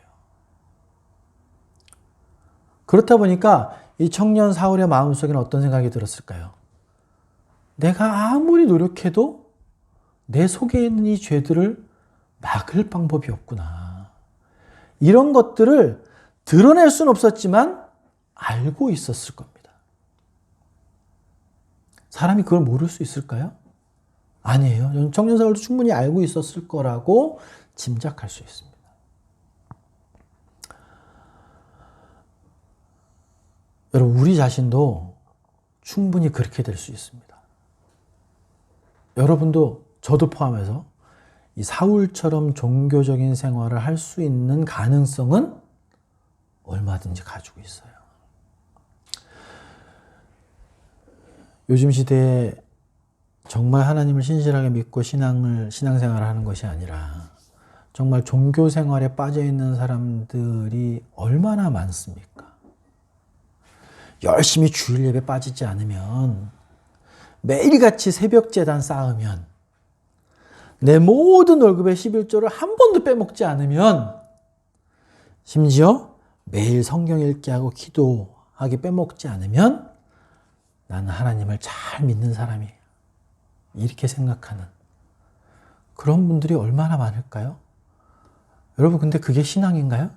그렇다 보니까 이 청년 사울의 마음 속에는 어떤 생각이 들었을까요? 내가 아무리 노력해도 내 속에 있는 이 죄들을 막을 방법이 없구나. 이런 것들을 드러낼 수는 없었지만 알고 있었을 겁니다. 사람이 그걸 모를 수 있을까요? 아니에요. 청년 사울도 충분히 알고 있었을 거라고 짐작할 수 있습니다. 여러분, 우리 자신도 충분히 그렇게 될 수 있습니다. 여러분도 저도 포함해서 이 사울처럼 종교적인 생활을 할 수 있는 가능성은 얼마든지 가지고 있어요. 요즘 시대에 정말 하나님을 신실하게 믿고 신앙생활을 하는 것이 아니라 정말 종교 생활에 빠져 있는 사람들이 얼마나 많습니까? 열심히 주일 예배 빠지지 않으면, 매일같이 새벽 제단 쌓으면, 내 모든 월급의 11조를 한 번도 빼먹지 않으면, 심지어 매일 성경 읽기 하고 기도하기 빼먹지 않으면 나는 하나님을 잘 믿는 사람이에요. 이렇게 생각하는 그런 분들이 얼마나 많을까요? 여러분, 근데 그게 신앙인가요?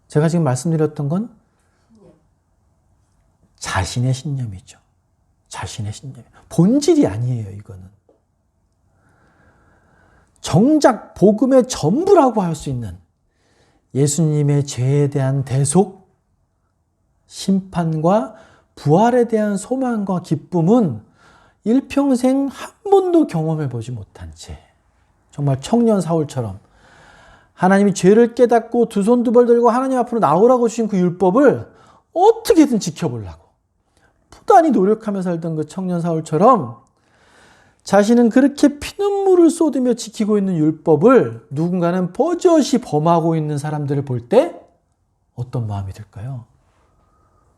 제가 지금 말씀드렸던 건 자신의 신념이죠. 자신의 신념. 본질이 아니에요, 이거는. 정작 복음의 전부라고 할 수 있는 예수님의 죄에 대한 대속, 심판과 부활에 대한 소망과 기쁨은 일평생 한 번도 경험해 보지 못한 채, 정말 청년 사울처럼 하나님이 죄를 깨닫고 두 손 두 발 들고 하나님 앞으로 나오라고 주신 그 율법을 어떻게든 지켜보려고 부단히 노력하며 살던 그 청년 사울처럼 자신은 그렇게 피눈물을 쏟으며 지키고 있는 율법을 누군가는 버젓이 범하고 있는 사람들을 볼 때 어떤 마음이 들까요?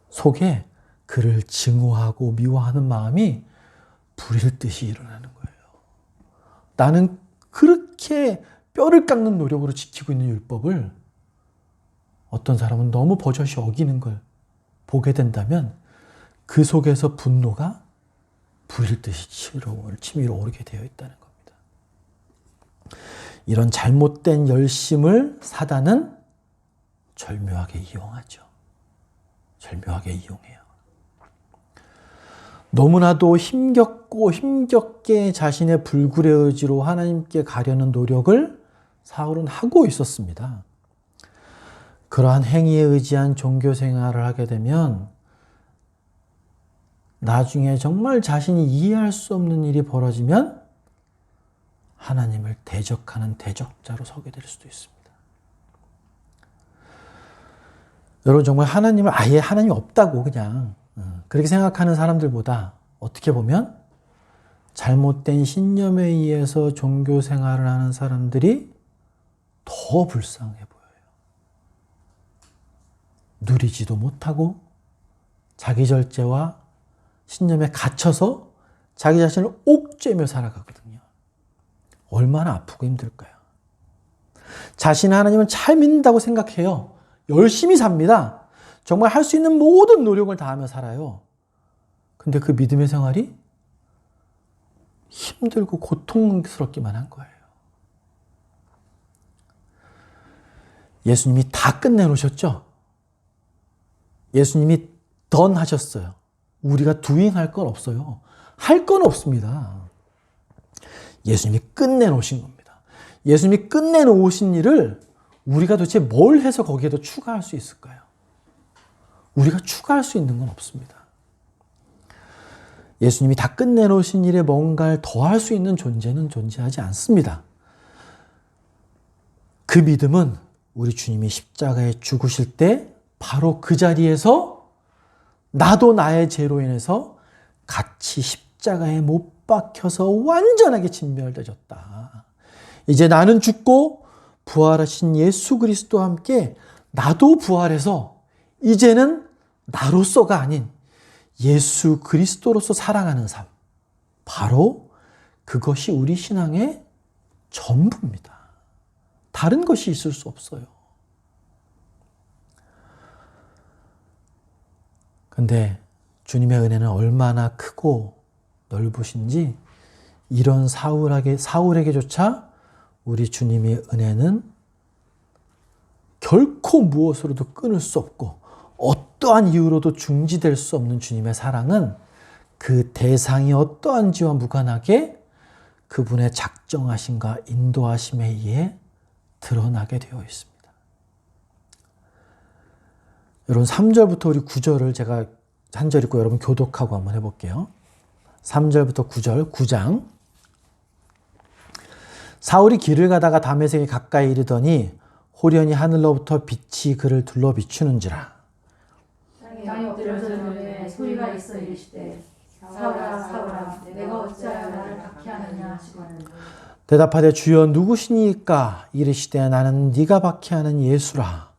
속에 그를 증오하고 미워하는 마음이 불일 듯이 일어나는 거예요. 나는 그렇게 뼈를 깎는 노력으로 지키고 있는 율법을 어떤 사람은 너무 버젓이 어기는 걸 보게 된다면 그 속에서 분노가 불일 듯이 치밀어 오르게 되어 있다는 겁니다. 이런 잘못된 열심을 사단은 절묘하게 이용하죠. 절묘하게 이용해요. 너무나도 힘겹게 자신의 불굴의 의지로 하나님께 가려는 노력을 사울은 하고 있었습니다. 그러한 행위에 의지한 종교 생활을 하게 되면 나중에 정말 자신이 이해할 수 없는 일이 벌어지면 하나님을 대적하는 대적자로 서게 될 수도 있습니다. 여러분, 정말 하나님을 아예 하나님이 없다고 그냥 그렇게 생각하는 사람들보다 어떻게 보면 잘못된 신념에 의해서 종교 생활을 하는 사람들이 더 불쌍해 보여요. 누리지도 못하고 자기 절제와 신념에 갇혀서 자기 자신을 옥죄며 살아가거든요. 얼마나 아프고 힘들까요? 자신 하나님은 잘 믿는다고 생각해요. 열심히 삽니다. 정말 할 수 있는 모든 노력을 다하며 살아요. 근데 그 믿음의 생활이 힘들고 고통스럽기만 한 거예요. 예수님이 다 끝내놓으셨죠? 예수님이 던 하셨어요. 우리가 doing 할 건 없어요. 할 건 없습니다. 예수님이 끝내놓으신 겁니다. 예수님이 끝내놓으신 일을 우리가 도대체 뭘 해서 거기에 더 추가할 수 있을까요? 우리가 추가할 수 있는 건 없습니다. 예수님이 다 끝내놓으신 일에 뭔가를 더할 수 있는 존재는 존재하지 않습니다. 그 믿음은 우리 주님이 십자가에 죽으실 때 바로 그 자리에서 나도 나의 죄로 인해서 같이 십자가에 못 박혀서 완전하게 진멸되졌다. 이제 나는 죽고 부활하신 예수 그리스도와 함께 나도 부활해서 이제는 나로서가 아닌 예수 그리스도로서 살아가는 삶. 바로 그것이 우리 신앙의 전부입니다. 다른 것이 있을 수 없어요. 근데 주님의 은혜는 얼마나 크고 넓으신지 이런 사울에게조차 우리 주님의 은혜는 결코 무엇으로도 끊을 수 없고 어떠한 이유로도 중지될 수 없는 주님의 사랑은 그 대상이 어떠한지와 무관하게 그분의 작정하심과 인도하심에 의해 드러나게 되어 있습니다. 여러분 3절부터 우리 9절을 제가 한 절 읽고 여러분 교독하고 한번 해볼게요. 3절부터 9절 9장. 사울이 길을 가다가 다메섹에 가까이 이르더니 호련히 하늘로부터 빛이 그를 둘러 비추는지라. 땅에 엎드려서 노래 소리가 있어 이르시되 사울아 사울아 내가 어찌하여 나를 박해하느냐 하시거늘 대답하되 주여 누구시니까? 이르시되 나는 네가 박해하는 예수라.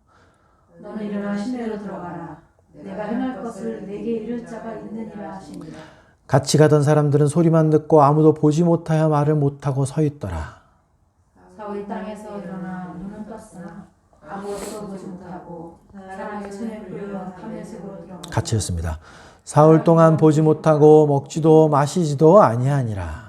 너는 일어나 시내로 들어가라 내가 행할 것을 내게 이를 자가 있느니라 하시니라. 같이 가던 사람들은 소리만 듣고 아무도 보지 못하여 말을 못하고 서 있더라. 사울이 땅에서 일어나 눈은 떴으나 아무것도 보지 못하고 사람의 손에 끌려 다메섹으로 들어가. 같이 읽습니다. 사흘 동안 보지 못하고 먹지도 마시지도 아니하니라.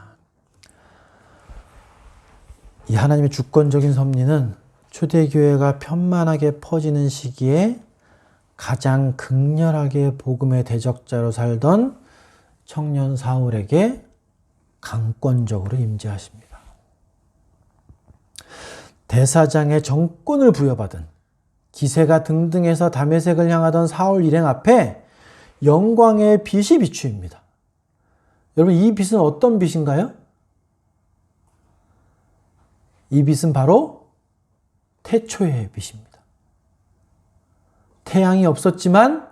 이 하나님의 주권적인 섭리는 초대교회가 편만하게 퍼지는 시기에 가장 극렬하게 복음의 대적자로 살던 청년 사울에게 강권적으로 임재하십니다. 대사장의 정권을 부여받은 기세가 등등해서 다메섹을 향하던 사울 일행 앞에 영광의 빛이 비추입니다. 여러분 이 빛은 어떤 빛인가요? 이 빛은 바로 태초의 빛입니다. 태양이 없었지만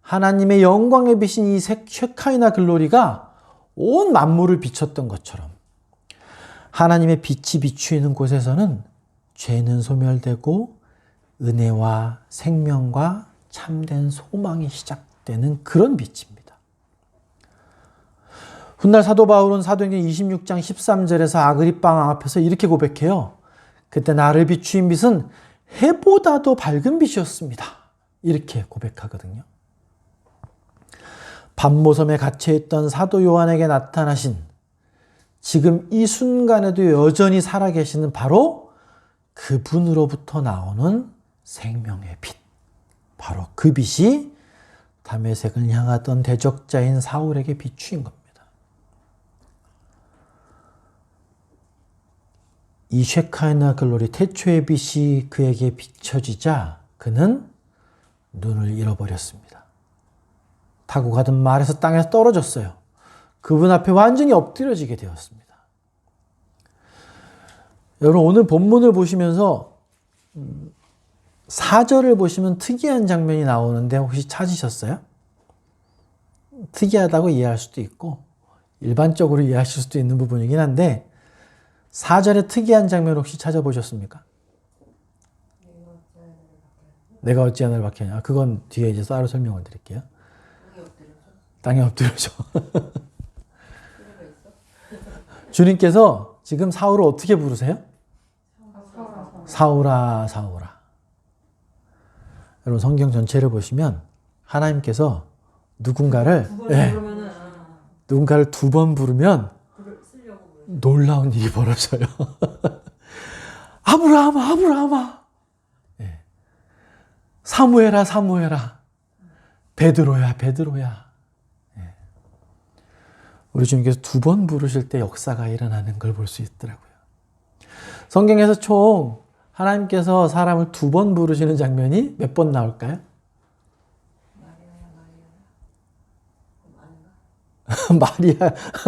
하나님의 영광의 빛인 이 쉐카이나 글로리가 온 만물을 비췄던 것처럼 하나님의 빛이 비추이는 곳에서는 죄는 소멸되고 은혜와 생명과 참된 소망이 시작되는 그런 빛입니다. 훗날 사도 바울은 사도행전 26장 13절에서 아그리빠 왕 앞에서 이렇게 고백해요. 그때 나를 비추인 빛은 해보다도 밝은 빛이었습니다. 이렇게 고백하거든요. 밤모섬에 갇혀있던 사도 요한에게 나타나신 지금 이 순간에도 여전히 살아계시는 바로 그분으로부터 나오는 생명의 빛. 바로 그 빛이 다메섹을 향하던 대적자인 사울에게 비추인 겁니다. 이 쉐카이나 글로리 태초의 빛이 그에게 비춰지자 그는 눈을 잃어버렸습니다. 타고 가던 말에서 땅에서 떨어졌어요. 그분 앞에 완전히 엎드려지게 되었습니다. 여러분 오늘 본문을 보시면서 4절을 보시면 특이한 장면이 나오는데 혹시 찾으셨어요? 특이하다고 이해할 수도 있고 일반적으로 이해하실 수도 있는 부분이긴 한데 4절의 특이한 장면 혹시 찾아보셨습니까? 내가 어찌 하나를 박해하냐. 그건 뒤에 이제 따로 설명을 드릴게요. 땅에 엎드려져. 주님께서 지금 사울을 어떻게 부르세요? 사울아, 사울아. 여러분 성경 전체를 보시면 하나님께서 누군가를 두 번 부르면 놀라운 일이 벌어져요. 아브라함아, 아브라함아. 네. 사무엘아, 사무엘아. 베드로야, 베드로야. 네. 우리 주님께서 두 번 부르실 때 역사가 일어나는 걸 볼 수 있더라고요. 성경에서 총 하나님께서 사람을 두 번 부르시는 장면이 몇 번 나올까요?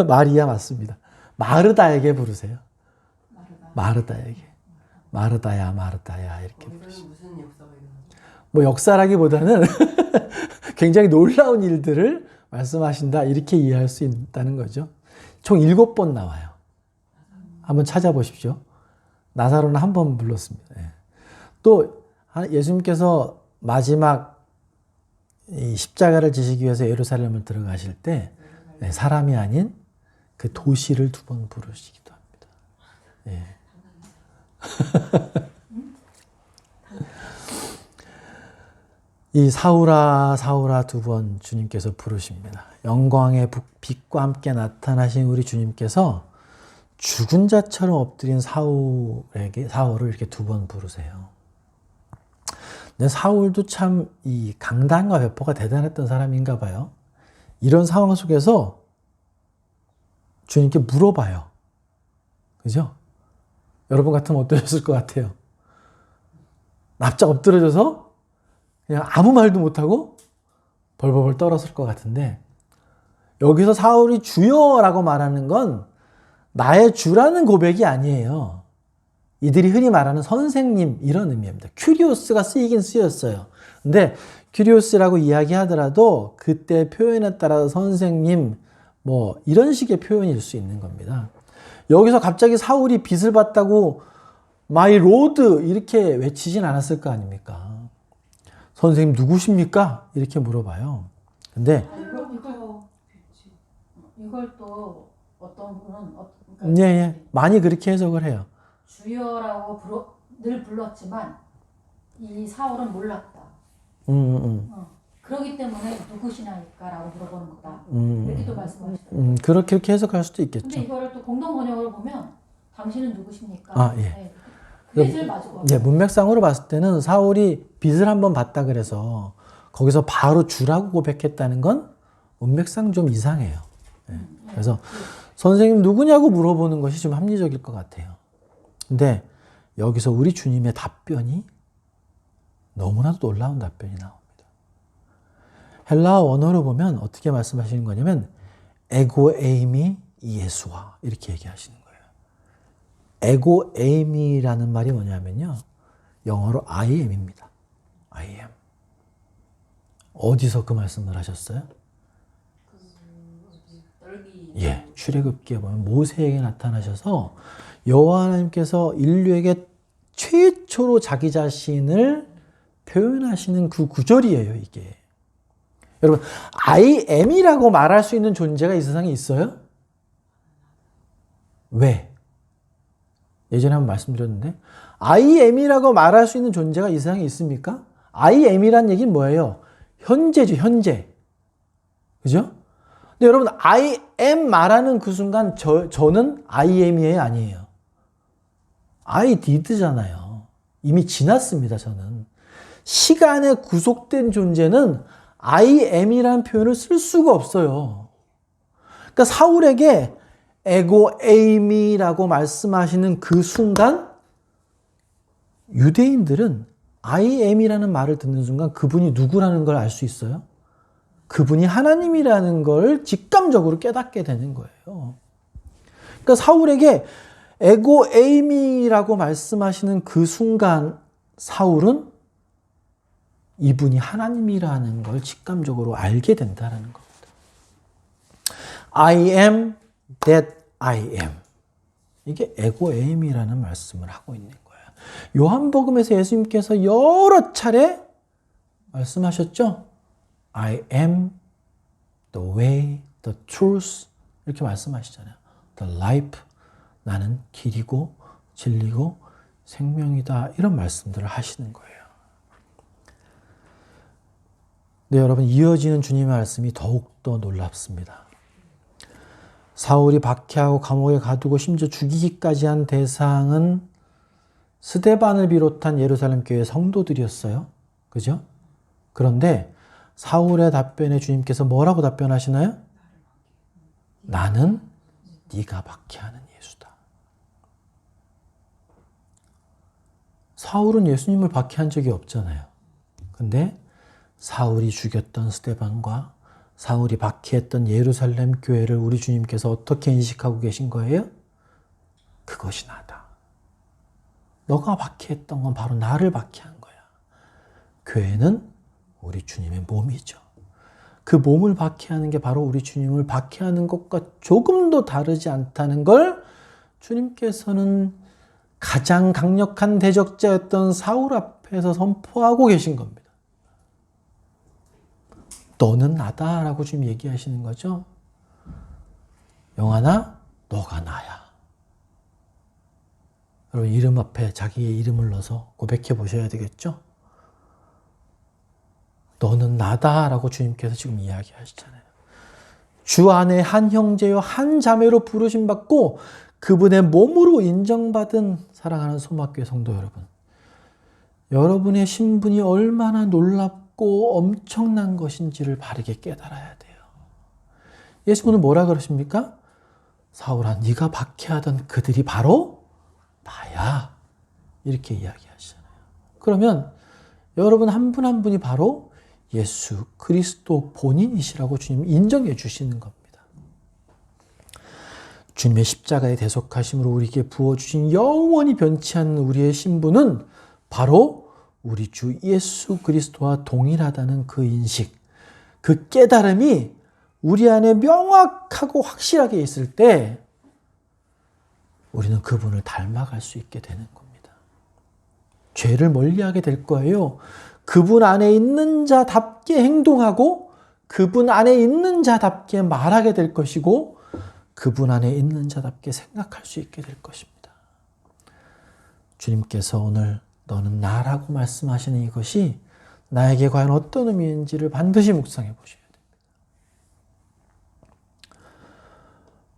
마리아 맞습니다. 마르다에게 부르세요. 마르다에게. 마르다야, 마르다야 이렇게 부르시죠. 무슨 역사가 일어나요? 뭐 역사라기보다는 굉장히 놀라운 일들을 말씀하신다 이렇게 이해할 수 있다는 거죠. 총 7번 나와요. 한번 찾아보십시오. 나사로는 한 번 불렀습니다. 또 예수님께서 마지막 이 십자가를 지시기 위해서 예루살렘을 들어가실 때 사람이 아닌 그 도시를 두 번 부르시기도 합니다. 예. 이 사울아 사울아 두 번 주님께서 부르십니다. 영광의 빛과 함께 나타나신 우리 주님께서 죽은 자처럼 엎드린 사울을 이렇게 두 번 부르세요. 근데 사울도 참 이 강단과 배포가 대단했던 사람인가 봐요. 이런 상황 속에서 주님께 물어봐요. 그죠? 여러분 같으면 어떠셨을 것 같아요? 납작 엎드려져서 그냥 아무 말도 못하고 벌벌벌 떨었을 것 같은데 여기서 사울이 주여라고 말하는 건 나의 주라는 고백이 아니에요. 이들이 흔히 말하는 선생님 이런 의미입니다. 큐리오스가 쓰이긴 쓰였어요. 근데 큐리오스라고 이야기하더라도 그때 표현에 따라서 선생님 뭐 이런 식의 표현일 수 있는 겁니다. 여기서 갑자기 사울이 빚을 봤다고 마이 로드 이렇게 외치진 않았을 거 아닙니까? 선생님 누구십니까? 이렇게 물어봐요. 근데 이걸 또 어떤 분은 예, 예. 많이 그렇게 해석을 해요. 주여라고 늘 불렀지만 이 사울은 몰랐다. 그러기 때문에 누구시나이까라고 물어보는 거다. 이렇게 또 말씀하시더라고요. 그렇게 해석할 수도 있겠죠. 근데 이거를 또 공동 번역으로 보면 당신은 누구십니까? 아, 예. 네. 그게 제일 맞을 것 예, 같아요. 문맥상으로 봤을 때는 사울이 빚을 한번 봤다 그래서 거기서 바로 주라고 고백했다는 건 문맥상 좀 이상해요. 예. 그래서 선생님 누구냐고 물어보는 것이 좀 합리적일 것 같아요. 근데 여기서 우리 주님의 답변이 너무나도 놀라운 답변이 나옵니다. 헬라어 원어로 보면 어떻게 말씀하시는 거냐면 에고 에이미 예수와 이렇게 얘기하시는 거예요. 에고 에이미라는 말이 뭐냐면요. 영어로 I am입니다. I am. 어디서 그 말씀을 하셨어요? 떨기. 예, 출애굽기에 보면 모세에게 나타나셔서 여호와 하나님께서 인류에게 최초로 자기 자신을 표현하시는 그 구절이에요, 이게. 여러분, I am이라고 말할 수 있는 존재가 이 세상에 있어요? 왜? 예전에 한번 말씀드렸는데 I am이라고 말할 수 있는 존재가 이 세상에 있습니까? I am이란 얘기는 뭐예요? 현재죠, 현재. 그죠? 근데 여러분, I am 말하는 그 순간 저는 I am이에요, 아니에요? I did잖아요. 이미 지났습니다, 저는. 시간에 구속된 존재는 I am이라는 표현을 쓸 수가 없어요. 그러니까 사울에게 에고 에이미라고 말씀하시는 그 순간 유대인들은 I am이라는 말을 듣는 순간 그분이 누구라는 걸 알 수 있어요. 그분이 하나님이라는 걸 직감적으로 깨닫게 되는 거예요. 그러니까 사울에게 에고 에이미라고 말씀하시는 그 순간 사울은 이분이 하나님이라는 걸 직감적으로 알게 된다는 겁니다. I am that I am. 이게 에고 에임이라는 말씀을 하고 있는 거예요. 요한복음에서 예수님께서 여러 차례 말씀하셨죠? I am the way, the truth 이렇게 말씀하시잖아요. The life, 나는 길이고 진리고 생명이다 이런 말씀들을 하시는 거예요. 네, 여러분 이어지는 주님의 말씀이 더욱더 놀랍습니다. 사울이 박해하고 감옥에 가두고 심지어 죽이기까지 한 대상은 스데반을 비롯한 예루살렘 교회 성도들이었어요. 그죠? 그런데 사울의 답변에 주님께서 뭐라고 답변하시나요? 나는 네가 박해하는 예수다. 사울은 예수님을 박해한 적이 없잖아요. 근데 사울이 죽였던 스데반과 사울이 박해했던 예루살렘 교회를 우리 주님께서 어떻게 인식하고 계신 거예요? 그것이 나다. 너가 박해했던 건 바로 나를 박해한 거야. 교회는 우리 주님의 몸이죠. 그 몸을 박해하는 게 바로 우리 주님을 박해하는 것과 조금도 다르지 않다는 걸 주님께서는 가장 강력한 대적자였던 사울 앞에서 선포하고 계신 겁니다. 너는 나다라고 지금 얘기하시는 거죠. 영환아, 너가 나야. 여러분 이름 앞에 자기의 이름을 넣어서 고백해 보셔야 되겠죠. 너는 나다라고 주님께서 지금 이야기하시잖아요. 주 안에 한 형제요 한 자매로 부르심 받고 그분의 몸으로 인정받은 사랑하는 소막교회 성도 여러분. 여러분의 신분이 얼마나 놀랍고 엄청난 것인지를 바르게 깨달아야 돼요. 예수님은 뭐라 그러십니까? 사울아, 네가 박해하던 그들이 바로 나야. 이렇게 이야기하시잖아요. 그러면 여러분 한 분 한 분이 바로 예수 그리스도 본인이시라고 주님 인정해 주시는 겁니다. 주님의 십자가의 대속하심으로 우리에게 부어주신 영원히 변치 않는 우리의 신분은 바로 우리 주 예수 그리스도와 동일하다는 그 인식, 그 깨달음이 우리 안에 명확하고 확실하게 있을 때 우리는 그분을 닮아갈 수 있게 되는 겁니다. 죄를 멀리하게 될 거예요. 그분 안에 있는 자답게 행동하고 그분 안에 있는 자답게 말하게 될 것이고 그분 안에 있는 자답게 생각할 수 있게 될 것입니다. 주님께서 오늘 너는 나라고 말씀하시는 이것이 나에게 과연 어떤 의미인지를 반드시 묵상해 보셔야 됩니다.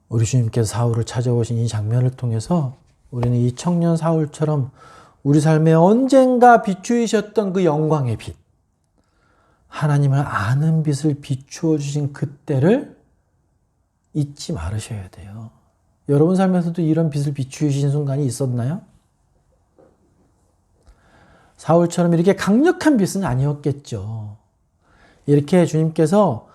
우리 주님께서 사울을 찾아오신 이 장면을 통해서 우리는 이 청년 사울처럼 우리 삶에 언젠가 비추이셨던 그 영광의 빛, 하나님을 아는 빛을 비추어 주신 그때를 잊지 말으셔야 돼요. 여러분 삶에서도 이런 빛을 비추신 순간이 있었나요? 사울처럼 이렇게 강력한 빛은 아니었겠죠. 이렇게 주님께서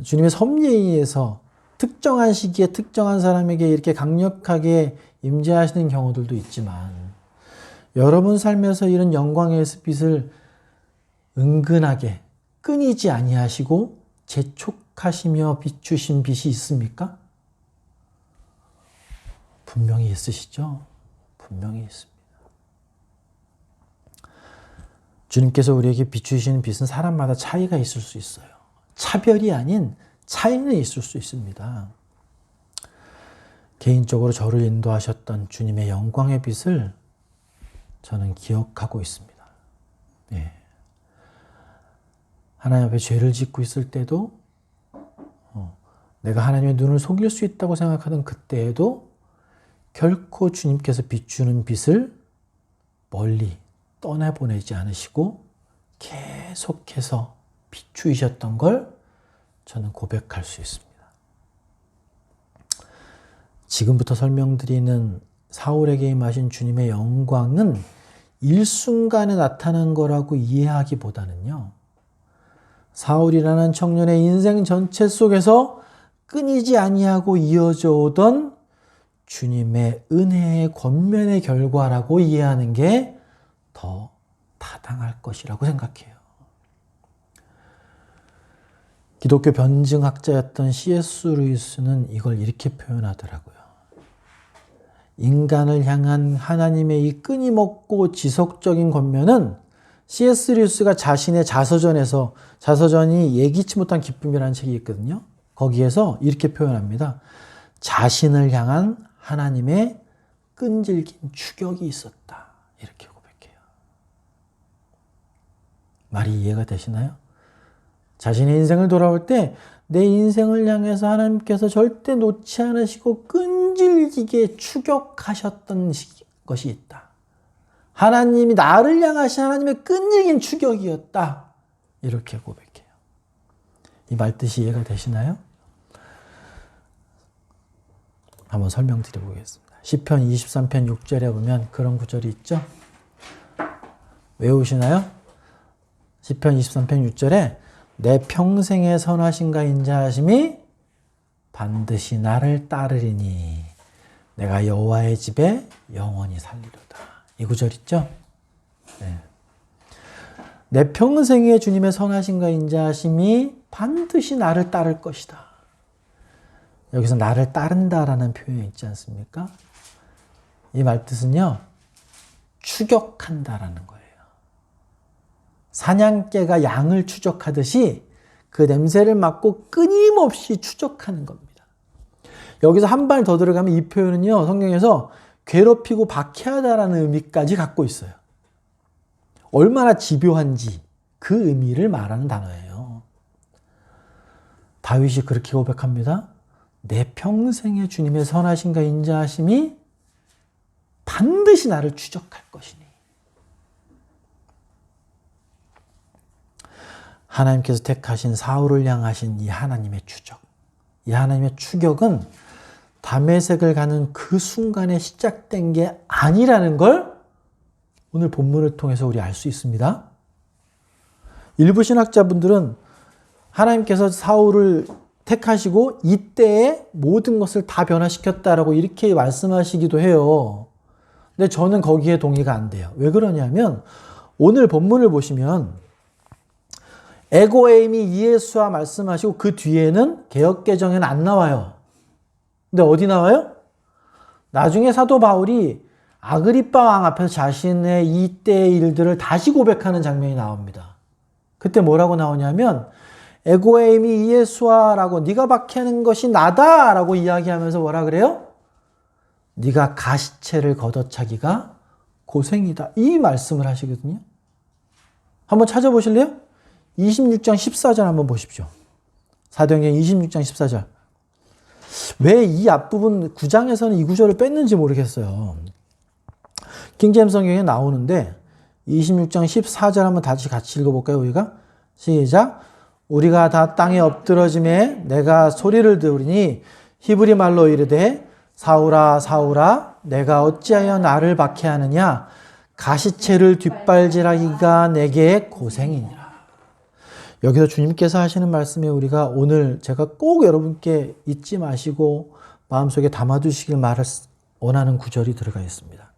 주님의 섭리에 의해서 특정한 시기에 특정한 사람에게 이렇게 강력하게 임재하시는 경우들도 있지만 여러분 삶에서 이런 영광의 빛을 은근하게 끊이지 아니하시고 재촉하시며 비추신 빛이 있습니까? 분명히 있으시죠? 분명히 있습니다. 주님께서 우리에게 비추시는 빛은 사람마다 차이가 있을 수 있어요. 차별이 아닌 차이는 있을 수 있습니다. 개인적으로 저를 인도하셨던 주님의 영광의 빛을 저는 기억하고 있습니다. 예. 하나님 앞에 죄를 짓고 있을 때도 내가 하나님의 눈을 속일 수 있다고 생각하던 그때에도 결코 주님께서 비추는 빛을 멀리 떠나보내지 않으시고 계속해서 비추이셨던 걸 저는 고백할 수 있습니다. 지금부터 설명드리는 사울에게 임하신 주님의 영광은 일순간에 나타난 거라고 이해하기보다는요, 사울이라는 청년의 인생 전체 속에서 끊이지 아니하고 이어져 오던 주님의 은혜의 권면의 결과라고 이해하는 게 더 타당할 것이라고 생각해요. 기독교 변증학자였던 C.S. 루이스는 이걸 이렇게 표현하더라고요. 인간을 향한 하나님의 이 끊임없고 지속적인 권면은 C.S. 루이스가 자신의 자서전이 예기치 못한 기쁨이라는 책이 있거든요. 거기에서 이렇게 표현합니다. 자신을 향한 하나님의 끈질긴 추격이 있었다. 이렇게 고백해요. 말이 이해가 되시나요? 자신의 인생을 돌아올 때 내 인생을 향해서 하나님께서 절대 놓지 않으시고 끈질기게 추격하셨던 것이 있다. 하나님이 나를 향하신 하나님의 끈질긴 추격이었다. 이렇게 고백해요. 이 말뜻이 이해가 되시나요? 한번 설명드려 보겠습니다. 시편 23편 6절에 보면 그런 구절이 있죠. 외우시나요? 시편 23편 6절에 내 평생의 선하심과 인자하심이 반드시 나를 따르리니 내가 여호와의 집에 영원히 살리로다. 이 구절 있죠? 네. 내 평생의 주님의 선하심과 인자하심이 반드시 나를 따를 것이다. 여기서 나를 따른다라는 표현이 있지 않습니까? 이 말뜻은요, 추격한다라는 거예요. 사냥개가 양을 추적하듯이 그 냄새를 맡고 끊임없이 추적하는 겁니다. 여기서 한 발 더 들어가면 이 표현은요, 성경에서 괴롭히고 박해하다라는 의미까지 갖고 있어요. 얼마나 집요한지 그 의미를 말하는 단어예요. 다윗이 그렇게 고백합니다. 내 평생의 주님의 선하심과 인자하심이 반드시 나를 추적할 것이니. 하나님께서 택하신 사울을 향하신 이 하나님의 추적. 이 하나님의 추격은 다메섹을 가는 그 순간에 시작된 게 아니라는 걸 오늘 본문을 통해서 우리 알 수 있습니다. 일부 신학자분들은 하나님께서 사울을 택하시고 이때에 모든 것을 다 변화시켰다라고 이렇게 말씀하시기도 해요. 근데 저는 거기에 동의가 안 돼요. 왜 그러냐면 오늘 본문을 보시면 에고에임이 이에수와 말씀하시고 그 뒤에는 개역개정에는 안 나와요. 근데 어디 나와요? 나중에 사도 바울이 아그리빠 왕 앞에서 자신의 이때의 일들을 다시 고백하는 장면이 나옵니다. 그때 뭐라고 나오냐면 에고에임이 이에수아라고 네가 박해하는 것이 나다라고 이야기하면서 뭐라 그래요? 네가 가시체를 걷어차기가 고생이다. 이 말씀을 하시거든요. 한번 찾아보실래요? 26장 14절 한번 보십시오. 사도행전 26장 14절. 왜 이 앞부분 9장에서는 이 구절을 뺐는지 모르겠어요. 킹제임스 성경에 나오는데 26장 14절 한번 다시 같이 읽어볼까요? 우리가 시작. 우리가 다 땅에 엎드러짐에 내가 소리를 들으니 히브리 말로 이르되 사울아 사울아 내가 어찌하여 나를 박해하느냐 가시체를 뒷발질하기가 내게 고생이니라. 여기서 주님께서 하시는 말씀에 우리가 오늘 제가 꼭 여러분께 잊지 마시고 마음속에 담아두시길 원하는 구절이 들어가 있습니다.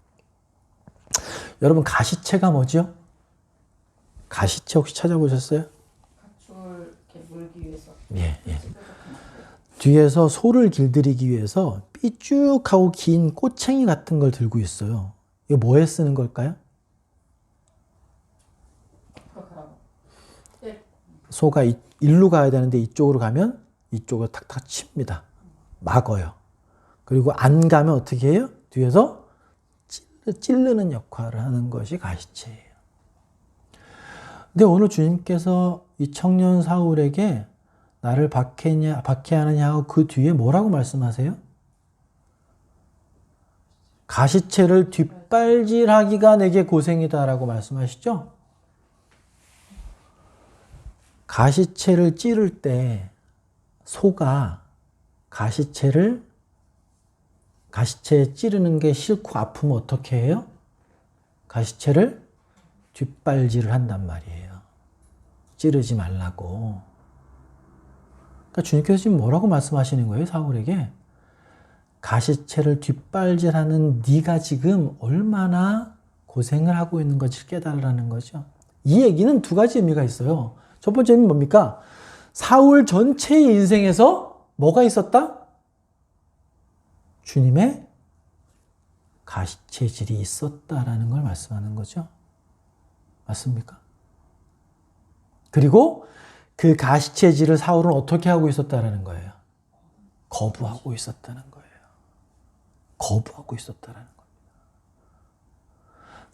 여러분 가시체가 뭐죠? 가시체 혹시 찾아보셨어요? 줄 이렇게 물기 위해서. 예. 뒤에서 소를 길들이기 위해서 삐쭉하고 긴 꼬챙이 같은 걸 들고 있어요. 이거 뭐에 쓰는 걸까요? 소가 일로 가야 되는데 이쪽으로 가면 이쪽으로 탁탁 칩니다. 막어요. 그리고 안 가면 어떻게 해요? 뒤에서 찌르는 역할을 하는 것이 가시체예요. 근데 오늘 주님께서 이 청년 사울에게 나를 박해하느냐 하고 그 뒤에 뭐라고 말씀하세요? 가시체를 뒷발질하기가 내게 고생이다라고 말씀하시죠? 가시체를 찌를 때 소가 가시체에 찌르는 게 싫고 아프면 어떻게 해요? 가시체를 뒷발질을 한단 말이에요. 찌르지 말라고. 그러니까 주님께서 지금 뭐라고 말씀하시는 거예요? 사울에게. 가시체를 뒷발질하는 네가 지금 얼마나 고생을 하고 있는 것을 깨달으라는 거죠. 이 얘기는 두 가지 의미가 있어요. 첫 번째 의미는 뭡니까? 사울 전체의 인생에서 뭐가 있었다? 주님의 가시체질이 있었다라는 걸 말씀하는 거죠. 맞습니까? 그리고 그 가시체질을 사울은 어떻게 하고 있었다라는 거예요? 거부하고 있었다는 거예요. 거부하고 있었다라는 겁니다.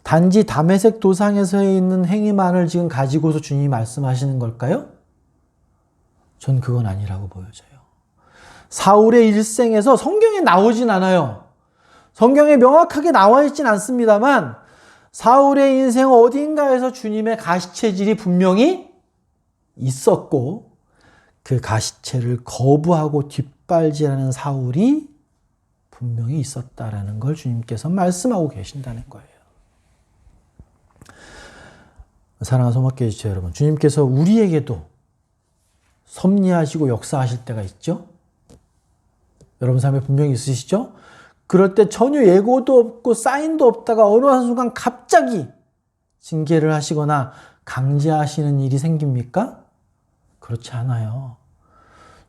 단지 다메섹 도상에서 있는 행위만을 지금 가지고서 주님이 말씀하시는 걸까요? 전 그건 아니라고 보여져요. 사울의 일생에서 성경에 나오진 않아요. 성경에 명확하게 나와 있진 않습니다만 사울의 인생 어딘가에서 주님의 가시체질이 분명히 있었고 그 가시체를 거부하고 뒷발질하는 사울이 분명히 있었다라는 걸 주님께서 말씀하고 계신다는 거예요. 사랑하는 소막교회 지체 여러분, 주님께서 우리에게도 섭리하시고 역사하실 때가 있죠? 여러분 삶에 분명히 있으시죠? 그럴 때 전혀 예고도 없고 사인도 없다가 어느 한순간 갑자기 징계를 하시거나 강제하시는 일이 생깁니까? 그렇지 않아요.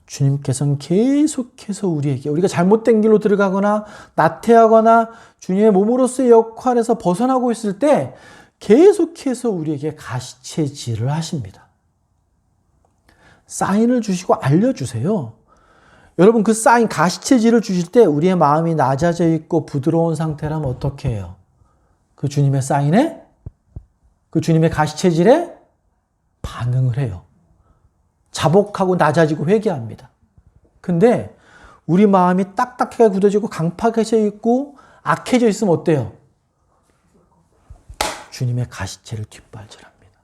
주님께서는 계속해서 우리가 잘못된 길로 들어가거나 나태하거나 주님의 몸으로서의 역할에서 벗어나고 있을 때 계속해서 우리에게 가시체질을 하십니다. 사인을 주시고 알려주세요. 여러분 그 사인 가시체질을 주실 때 우리의 마음이 낮아져 있고 부드러운 상태라면 어떻게 해요? 그 주님의 사인에 그 주님의 가시체질에 반응을 해요. 자복하고 낮아지고 회개합니다. 근데 우리 마음이 딱딱하게 굳어지고 강팍해져 있고 악해져 있으면 어때요? 주님의 가시체를 뒷발질합니다.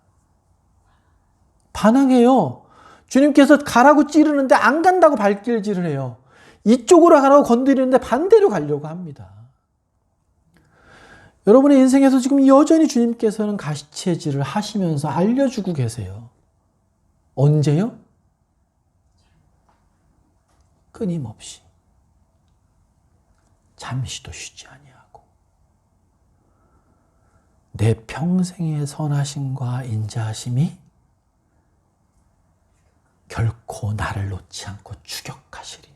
반항해요. 주님께서 가라고 찌르는데 안 간다고 발길질을 해요. 이쪽으로 가라고 건드리는데 반대로 가려고 합니다. 여러분의 인생에서 지금 여전히 주님께서는 가시체질을 하시면서 알려주고 계세요. 언제요? 끊임없이. 잠시도 쉬지 아니하고. 내 평생의 선하심과 인자하심이 결코 나를 놓지 않고 추격하시리니.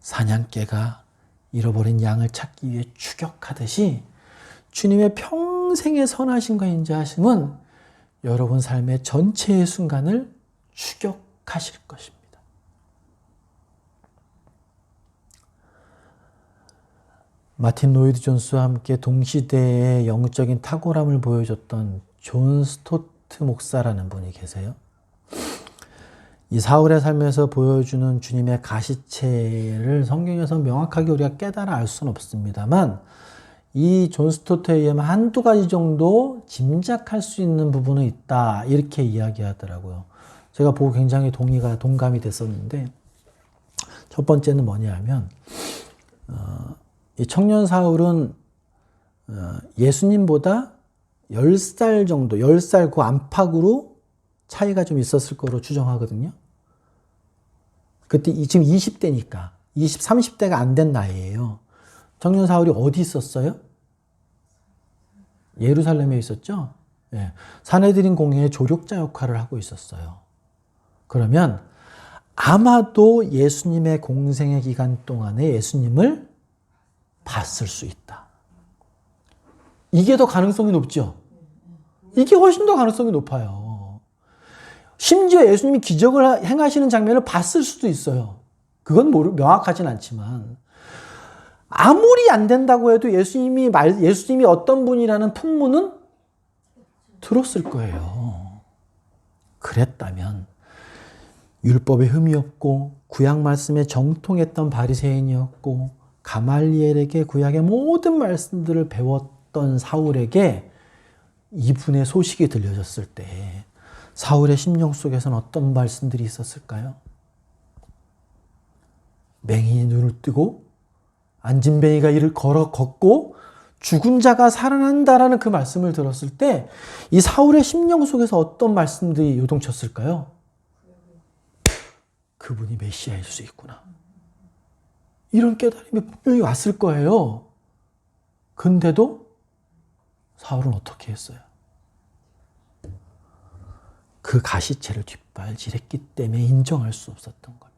사냥개가 잃어버린 양을 찾기 위해 추격하듯이 주님의 평생의 선하심과 인자하심은 여러분 삶의 전체의 순간을 추격하실 것입니다. 마틴 로이드 존스와 함께 동시대의 영적인 탁월함을 보여줬던 존 스토트 목사라는 분이 계세요. 이 사울의 삶에서 보여주는 주님의 가시체를 성경에서 명확하게 우리가 깨달아 알 수는 없습니다만 이 존 스토트에 의하면 한두 가지 정도 짐작할 수 있는 부분은 있다 이렇게 이야기하더라고요. 제가 보고 굉장히 동감이 됐었는데 첫 번째는 뭐냐면 이 청년 사울은 예수님보다 10살 정도, 10살 그 안팎으로 차이가 좀 있었을 거로 추정하거든요. 그때 지금 20대니까 20, 30대가 안 된 나이예요. 청년 사울이 어디 있었어요? 예루살렘에 있었죠. 예. 산헤드린 공회의 조력자 역할을 하고 있었어요. 그러면 아마도 예수님의 공생의 기간 동안에 예수님을 봤을 수 있다. 이게 더 가능성이 높죠? 이게 훨씬 더 가능성이 높아요. 심지어 예수님이 기적을 행하시는 장면을 봤을 수도 있어요. 그건 명확하진 않지만 아무리 안 된다고 해도 예수님이 어떤 분이라는 풍문은 들었을 거예요. 그랬다면 율법에 흠이 없고 구약 말씀에 정통했던 바리새인이었고 가말리엘에게 구약의 모든 말씀들을 배웠던 사울에게 이분의 소식이 들려졌을 때 사울의 심령 속에서는 어떤 말씀들이 있었을까요? 맹인이 눈을 뜨고 안진뱅이가 이를 걷고 죽은 자가 살아난다라는 그 말씀을 들었을 때 이 사울의 심령 속에서 어떤 말씀들이 요동쳤을까요? 그분이 메시아일 수 있구나. 이런 깨달음이 분명히 왔을 거예요. 근데도 사울은 어떻게 했어요? 그 가시체를 뒷발질했기 때문에 인정할 수 없었던 겁니다.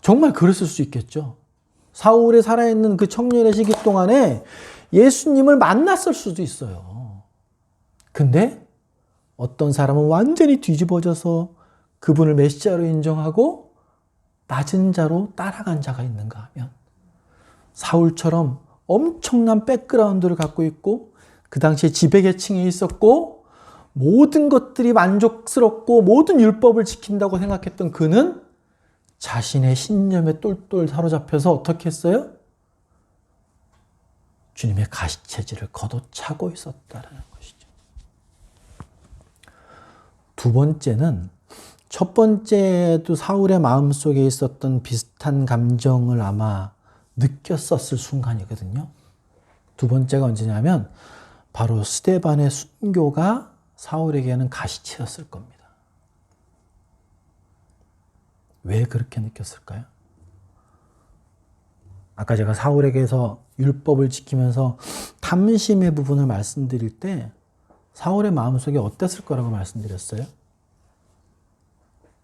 정말 그랬을 수 있겠죠. 사울이 살아있는 그 청년의 시기 동안에 예수님을 만났을 수도 있어요. 근데 어떤 사람은 완전히 뒤집어져서 그분을 메시아로 인정하고 낮은 자로 따라간 자가 있는가 하면 사울처럼 엄청난 백그라운드를 갖고 있고 그 당시에 지배계층에 있었고 모든 것들이 만족스럽고 모든 율법을 지킨다고 생각했던 그는 자신의 신념에 똘똘 사로잡혀서 어떻게 했어요? 주님의 가시체질을 걷어차고 있었다는 것이죠. 두 번째는 첫 번째도 사울의 마음속에 있었던 비슷한 감정을 아마 느꼈었을 순간이거든요. 두 번째가 언제냐면 바로 스데반의 순교가 사울에게는 가시체였을 겁니다. 왜 그렇게 느꼈을까요? 아까 제가 사울에게서 율법을 지키면서 탐심의 부분을 말씀드릴 때 사울의 마음속에 어땠을 거라고 말씀드렸어요?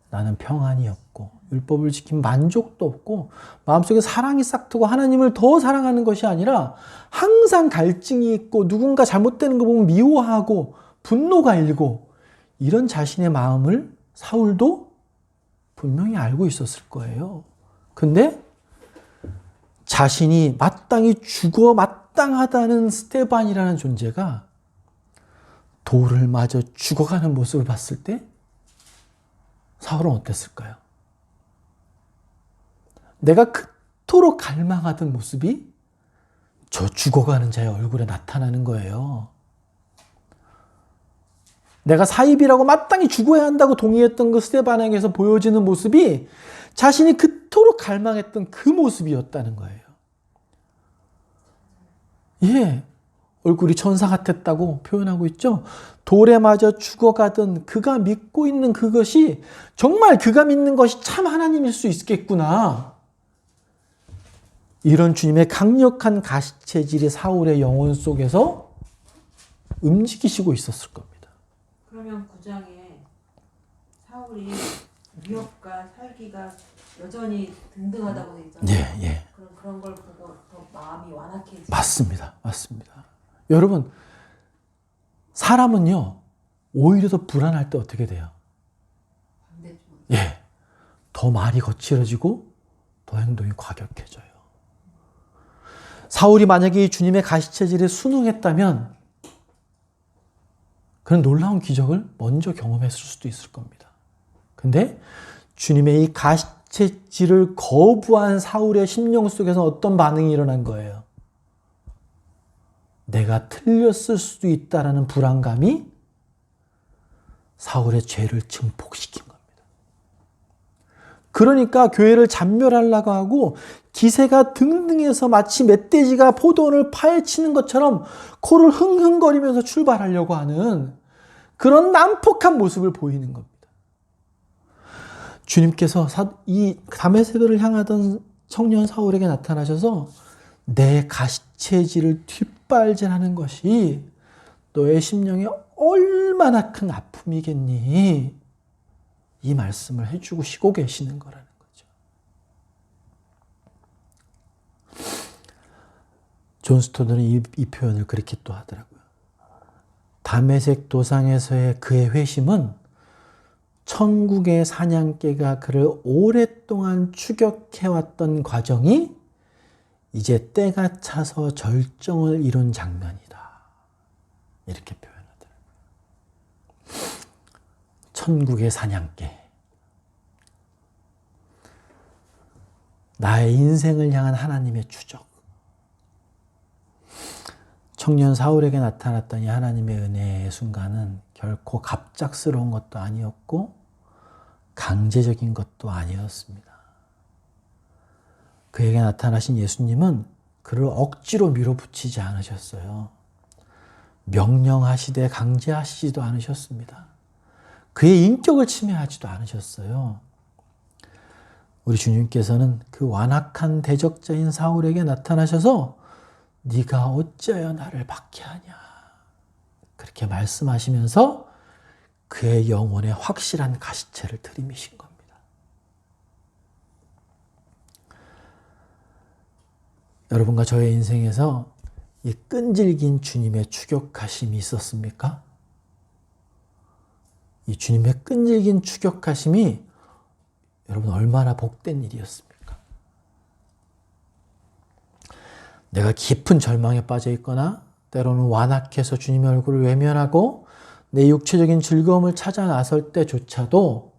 나는 평안이 없고 율법을 지킨 만족도 없고 마음속에 사랑이 싹트고 하나님을 더 사랑하는 것이 아니라 항상 갈증이 있고 누군가 잘못되는 거 보면 미워하고 분노가 일고 이런 자신의 마음을 사울도 분명히 알고 있었을 거예요. 근데 자신이 마땅히 죽어 마땅하다는 스데반이라는 존재가 돌을 맞아 죽어가는 모습을 봤을 때 사울은 어땠을까요? 내가 그토록 갈망하던 모습이 저 죽어가는 자의 얼굴에 나타나는 거예요. 내가 사입이라고 마땅히 죽어야 한다고 동의했던 그 스데반에게서 보여지는 모습이 자신이 그토록 갈망했던 그 모습이었다는 거예요. 예. 얼굴이 천사 같았다고 표현하고 있죠. 돌에 맞아 죽어가던 그가 믿고 있는 그것이 정말 그가 믿는 것이 참 하나님일 수 있겠구나. 이런 주님의 강력한 가시체질이 사울의 영혼 속에서 움직이시고 있었을 겁니다. 그러면 9장에 사울이 위협과 살기가 여전히 등등하다고 돼 있잖아요. 예, 예. 그런 걸 보고 더 마음이 완악해지. 맞습니다. 여러분, 사람은요, 오히려 더 불안할 때 어떻게 돼요? 반대쪽. 예. 더 말이 거칠어지고 더 행동이 과격해져요. 사울이 만약에 이 주님의 가시체질에 순응했다면 그런 놀라운 기적을 먼저 경험했을 수도 있을 겁니다. 근데 주님의 이 가시체질을 거부한 사울의 심령 속에서 어떤 반응이 일어난 거예요? 내가 틀렸을 수도 있다라는 불안감이 사울의 죄를 증폭시킨 겁니다. 그러니까 교회를 잔멸하려고 하고 기세가 등등해서 마치 멧돼지가 포도원을 파헤치는 것처럼 코를 흥흥거리면서 출발하려고 하는 그런 난폭한 모습을 보이는 겁니다. 주님께서 이 다메섹을 향하던 청년 사울에게 나타나셔서 내 가시체질을 뒷발질하는 것이 너의 심령에 얼마나 큰 아픔이겠니? 이 말씀을 해주고 쉬고 계시는 거라는 거죠. 존 스토너는 이 표현을 그렇게 또 하더라고요. 다메섹 도상에서의 그의 회심은 천국의 사냥개가 그를 오랫동안 추격해왔던 과정이 이제 때가 차서 절정을 이룬 장면이다. 이렇게 표현하더라고요. 천국의 사냥개. 나의 인생을 향한 하나님의 추적. 청년 사울에게 나타났던 이 하나님의 은혜의 순간은 결코 갑작스러운 것도 아니었고 강제적인 것도 아니었습니다. 그에게 나타나신 예수님은 그를 억지로 밀어붙이지 않으셨어요. 명령하시되 강제하시지도 않으셨습니다. 그의 인격을 침해하지도 않으셨어요. 우리 주님께서는 그 완악한 대적자인 사울에게 나타나셔서 네가 어찌하여 나를 박해하냐 그렇게 말씀하시면서 그의 영혼에 확실한 가시체를 들이미신 겁니다. 여러분과 저의 인생에서 이 끈질긴 주님의 추격하심이 있었습니까? 이 주님의 끈질긴 추격하심이 여러분 얼마나 복된 일이었습니까? 내가 깊은 절망에 빠져 있거나 때로는 완악해서 주님의 얼굴을 외면하고 내 육체적인 즐거움을 찾아 나설 때조차도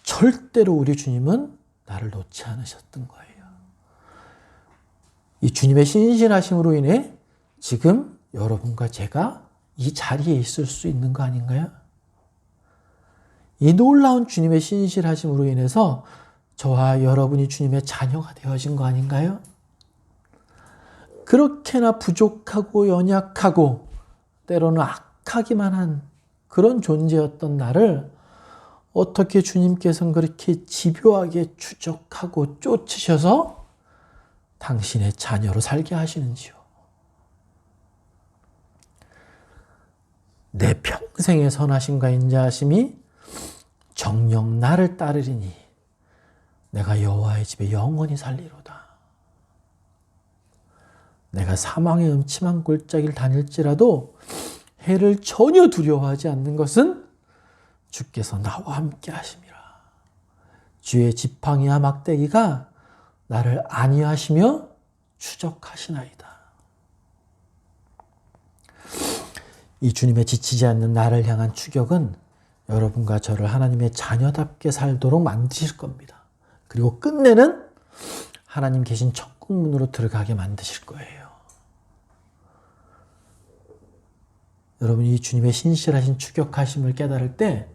절대로 우리 주님은 나를 놓지 않으셨던 거예요. 이 주님의 신실하심으로 인해 지금 여러분과 제가 이 자리에 있을 수 있는 거 아닌가요? 이 놀라운 주님의 신실하심으로 인해서 저와 여러분이 주님의 자녀가 되어진 거 아닌가요? 그렇게나 부족하고 연약하고 때로는 악하기만 한 그런 존재였던 나를 어떻게 주님께서는 그렇게 집요하게 추적하고 쫓으셔서 당신의 자녀로 살게 하시는지요. 내 평생의 선하심과 인자하심이 정녕 나를 따르리니 내가 여호와의 집에 영원히 살리로다. 내가 사망의 음침한 골짜기를 다닐지라도 해를 전혀 두려워하지 않는 것은 주께서 나와 함께 하심이라. 주의 지팡이와 막대기가 나를 안위하시며 추적하시나이다. 이 주님의 지치지 않는 나를 향한 추격은 여러분과 저를 하나님의 자녀답게 살도록 만드실 겁니다. 그리고 끝내는 하나님 계신 천국문으로 들어가게 만드실 거예요. 여러분이 이 주님의 신실하신 추격하심을 깨달을 때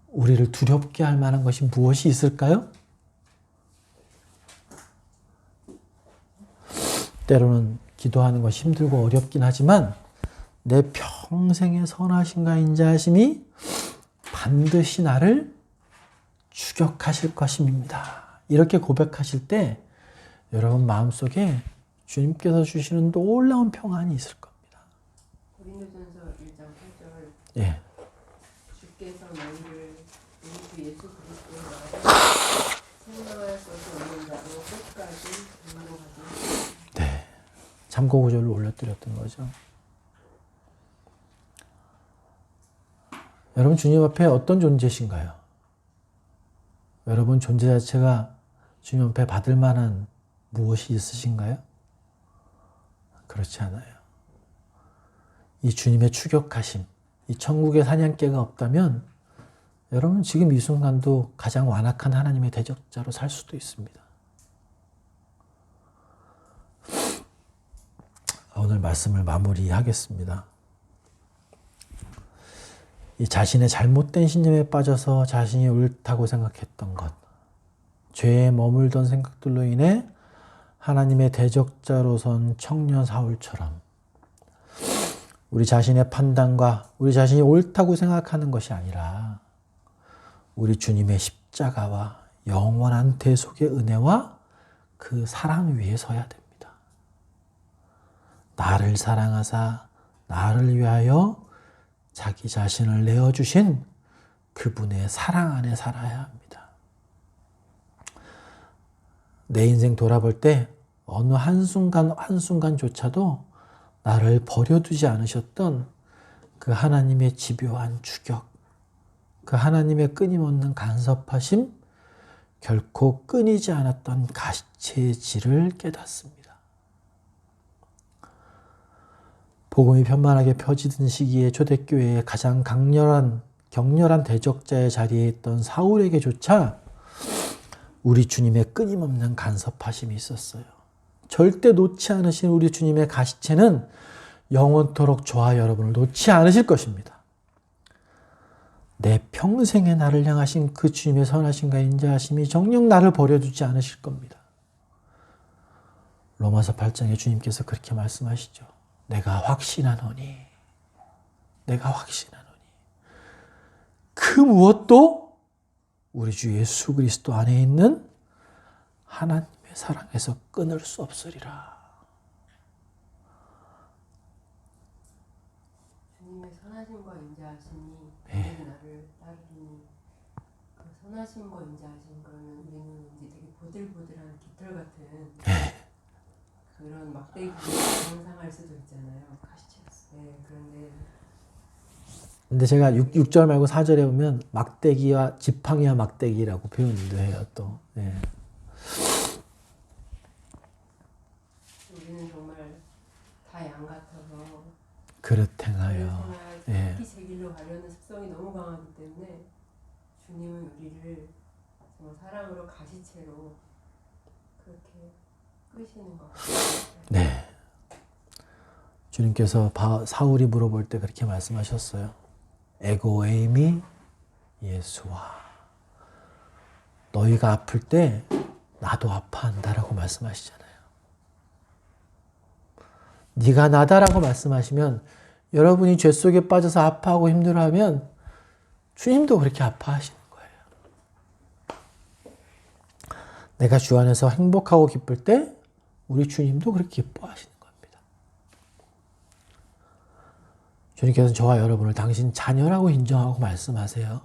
우리를 두렵게 할 만한 것이 무엇이 있을까요? 때로는 기도하는 것이 힘들고 어렵긴 하지만 내 평생의 선하심과 인자하심이 반드시 나를 추격하실 것입니다. 이렇게 고백하실 때 여러분 마음속에 주님께서 주시는 놀라운 평안이 있을 겁니다. 고린도전서 1장 8절 예. 주께서 너희를 우리 주 예수 그리스도의 나라로 생명할 것이 없는 자로 끝까지 인도하지. 네. 참고 구절을 올려드렸던 거죠. 여러분 주님 앞에 어떤 존재신가요? 여러분 존재 자체가 주님 앞에 받을 만한 무엇이 있으신가요? 그렇지 않아요. 이 주님의 추격하심, 이 천국의 사냥개가 없다면 여러분 지금 이 순간도 가장 완악한 하나님의 대적자로 살 수도 있습니다. 오늘 말씀을 마무리하겠습니다. 이 자신의 잘못된 신념에 빠져서 자신이 옳다고 생각했던 것, 죄에 머물던 생각들로 인해 하나님의 대적자로 선 청년 사울처럼 우리 자신의 판단과 우리 자신이 옳다고 생각하는 것이 아니라 우리 주님의 십자가와 영원한 대속의 은혜와 그 사랑 위에 서야 됩니다. 나를 사랑하사 나를 위하여 자기 자신을 내어주신 그분의 사랑 안에 살아야 합니다. 내 인생 돌아볼 때 어느 한순간조차도 나를 버려두지 않으셨던 그 하나님의 집요한 추격, 그 하나님의 끊임없는 간섭하심, 결코 끊이지 않았던 가시체의 질을 깨닫습니다. 복음이 편만하게 펴지던 시기에 초대교회의 가장 격렬한 대적자의 자리에 있던 사울에게조차 우리 주님의 끊임없는 간섭하심이 있었어요. 절대 놓지 않으신 우리 주님의 가시체는 영원토록 저와 여러분을 놓지 않으실 것입니다. 내 평생에 나를 향하신 그 주님의 선하심과 인자하심이 정녕 나를 버려두지 않으실 겁니다. 로마서 8장에 주님께서 그렇게 말씀하시죠. 내가 확신하노니 그 무엇도 우리 주 예수 그리스도 안에 있는 하나님의 사랑에서 끊을 수 없으리라. 주님의 선하심과 인자하심이 나를 따르니 그 선하심과 인자하심 그러면 우리는 이제 되게 보들보들한 깃털 같은 그런 막대기 상상할 수도 있잖아요. 네, 그런데 근데 제가 6절 말고 4절에 보면 막대기와 지팡이와 막대기라고 표현도 해요. 또 우리는 정말 다 양 같아서 그릇 행하여 특히 제 길로 가려는 습성이 너무 강하기 때문에 주님은 우리를 정말 사랑으로 가시채로 그렇게 끄시는 것 같아요. 네. 주님께서 사울이 물어볼 때 그렇게 말씀하셨어요. 에고에이미 예수와 너희가 아플 때 나도 아파한다라고 말씀하시잖아요. 네가 나다라고 말씀하시면 여러분이 죄 속에 빠져서 아파하고 힘들어하면 주님도 그렇게 아파하시는 거예요. 내가 주 안에서 행복하고 기쁠 때 우리 주님도 그렇게 기뻐하시는 겁니다. 주님께서는 저와 여러분을 당신 자녀라고 인정하고 말씀하세요.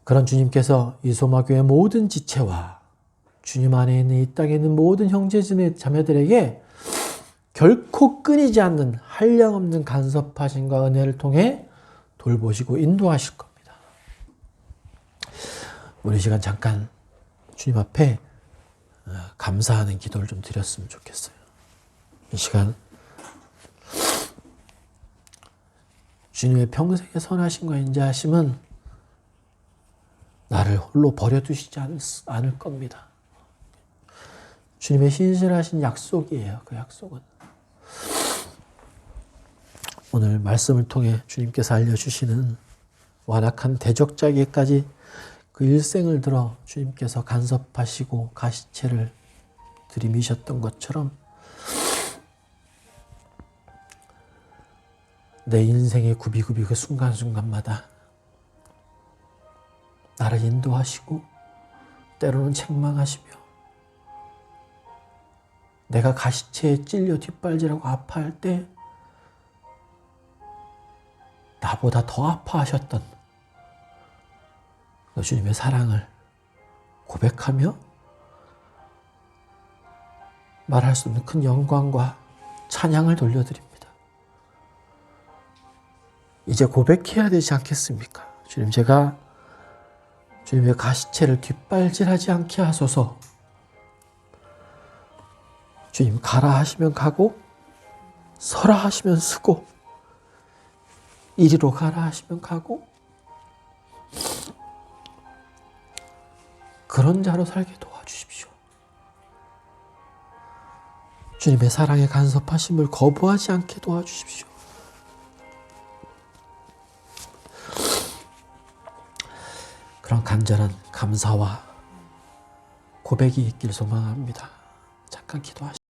그런 주님께서 이 소마교회 모든 지체와 주님 안에 있는 이 땅에 있는 모든 형제자매들에게 결코 끊이지 않는 한량없는 간섭하심과 은혜를 통해 돌보시고 인도하실 겁니다. 우리 시간 잠깐 주님 앞에 감사하는 기도를 좀 드렸으면 좋겠어요. 이 시간 주님의 평생의 선하심과 인자하심은 나를 홀로 버려두시지 않을 겁니다. 주님의 신실하신 약속이에요. 그 약속은. 오늘 말씀을 통해 주님께서 알려주시는 완악한 대적자에게까지 그 일생을 들어 주님께서 간섭하시고 가시체를 들이미셨던 것처럼 내 인생의 구비구비 그 순간순간마다 나를 인도하시고 때로는 책망하시며 내가 가시체에 찔려 뒷발질하고 아파할 때 나보다 더 아파하셨던 그 주님의 사랑을 고백하며 말할 수 없는 큰 영광과 찬양을 돌려드립니다. 이제 고백해야 되지 않겠습니까? 주님, 제가 주님의 가시체를 뒷발질하지 않게 하소서. 주님, 가라 하시면 가고 서라 하시면 서고 이리로 가라 하시면 가고 그런 자로 살게 도와주십시오. 주님의 사랑에 간섭하심을 거부하지 않게 도와주십시오. 그런 간절한 감사와 고백이 있길 소망합니다. 잠깐 기도하시죠.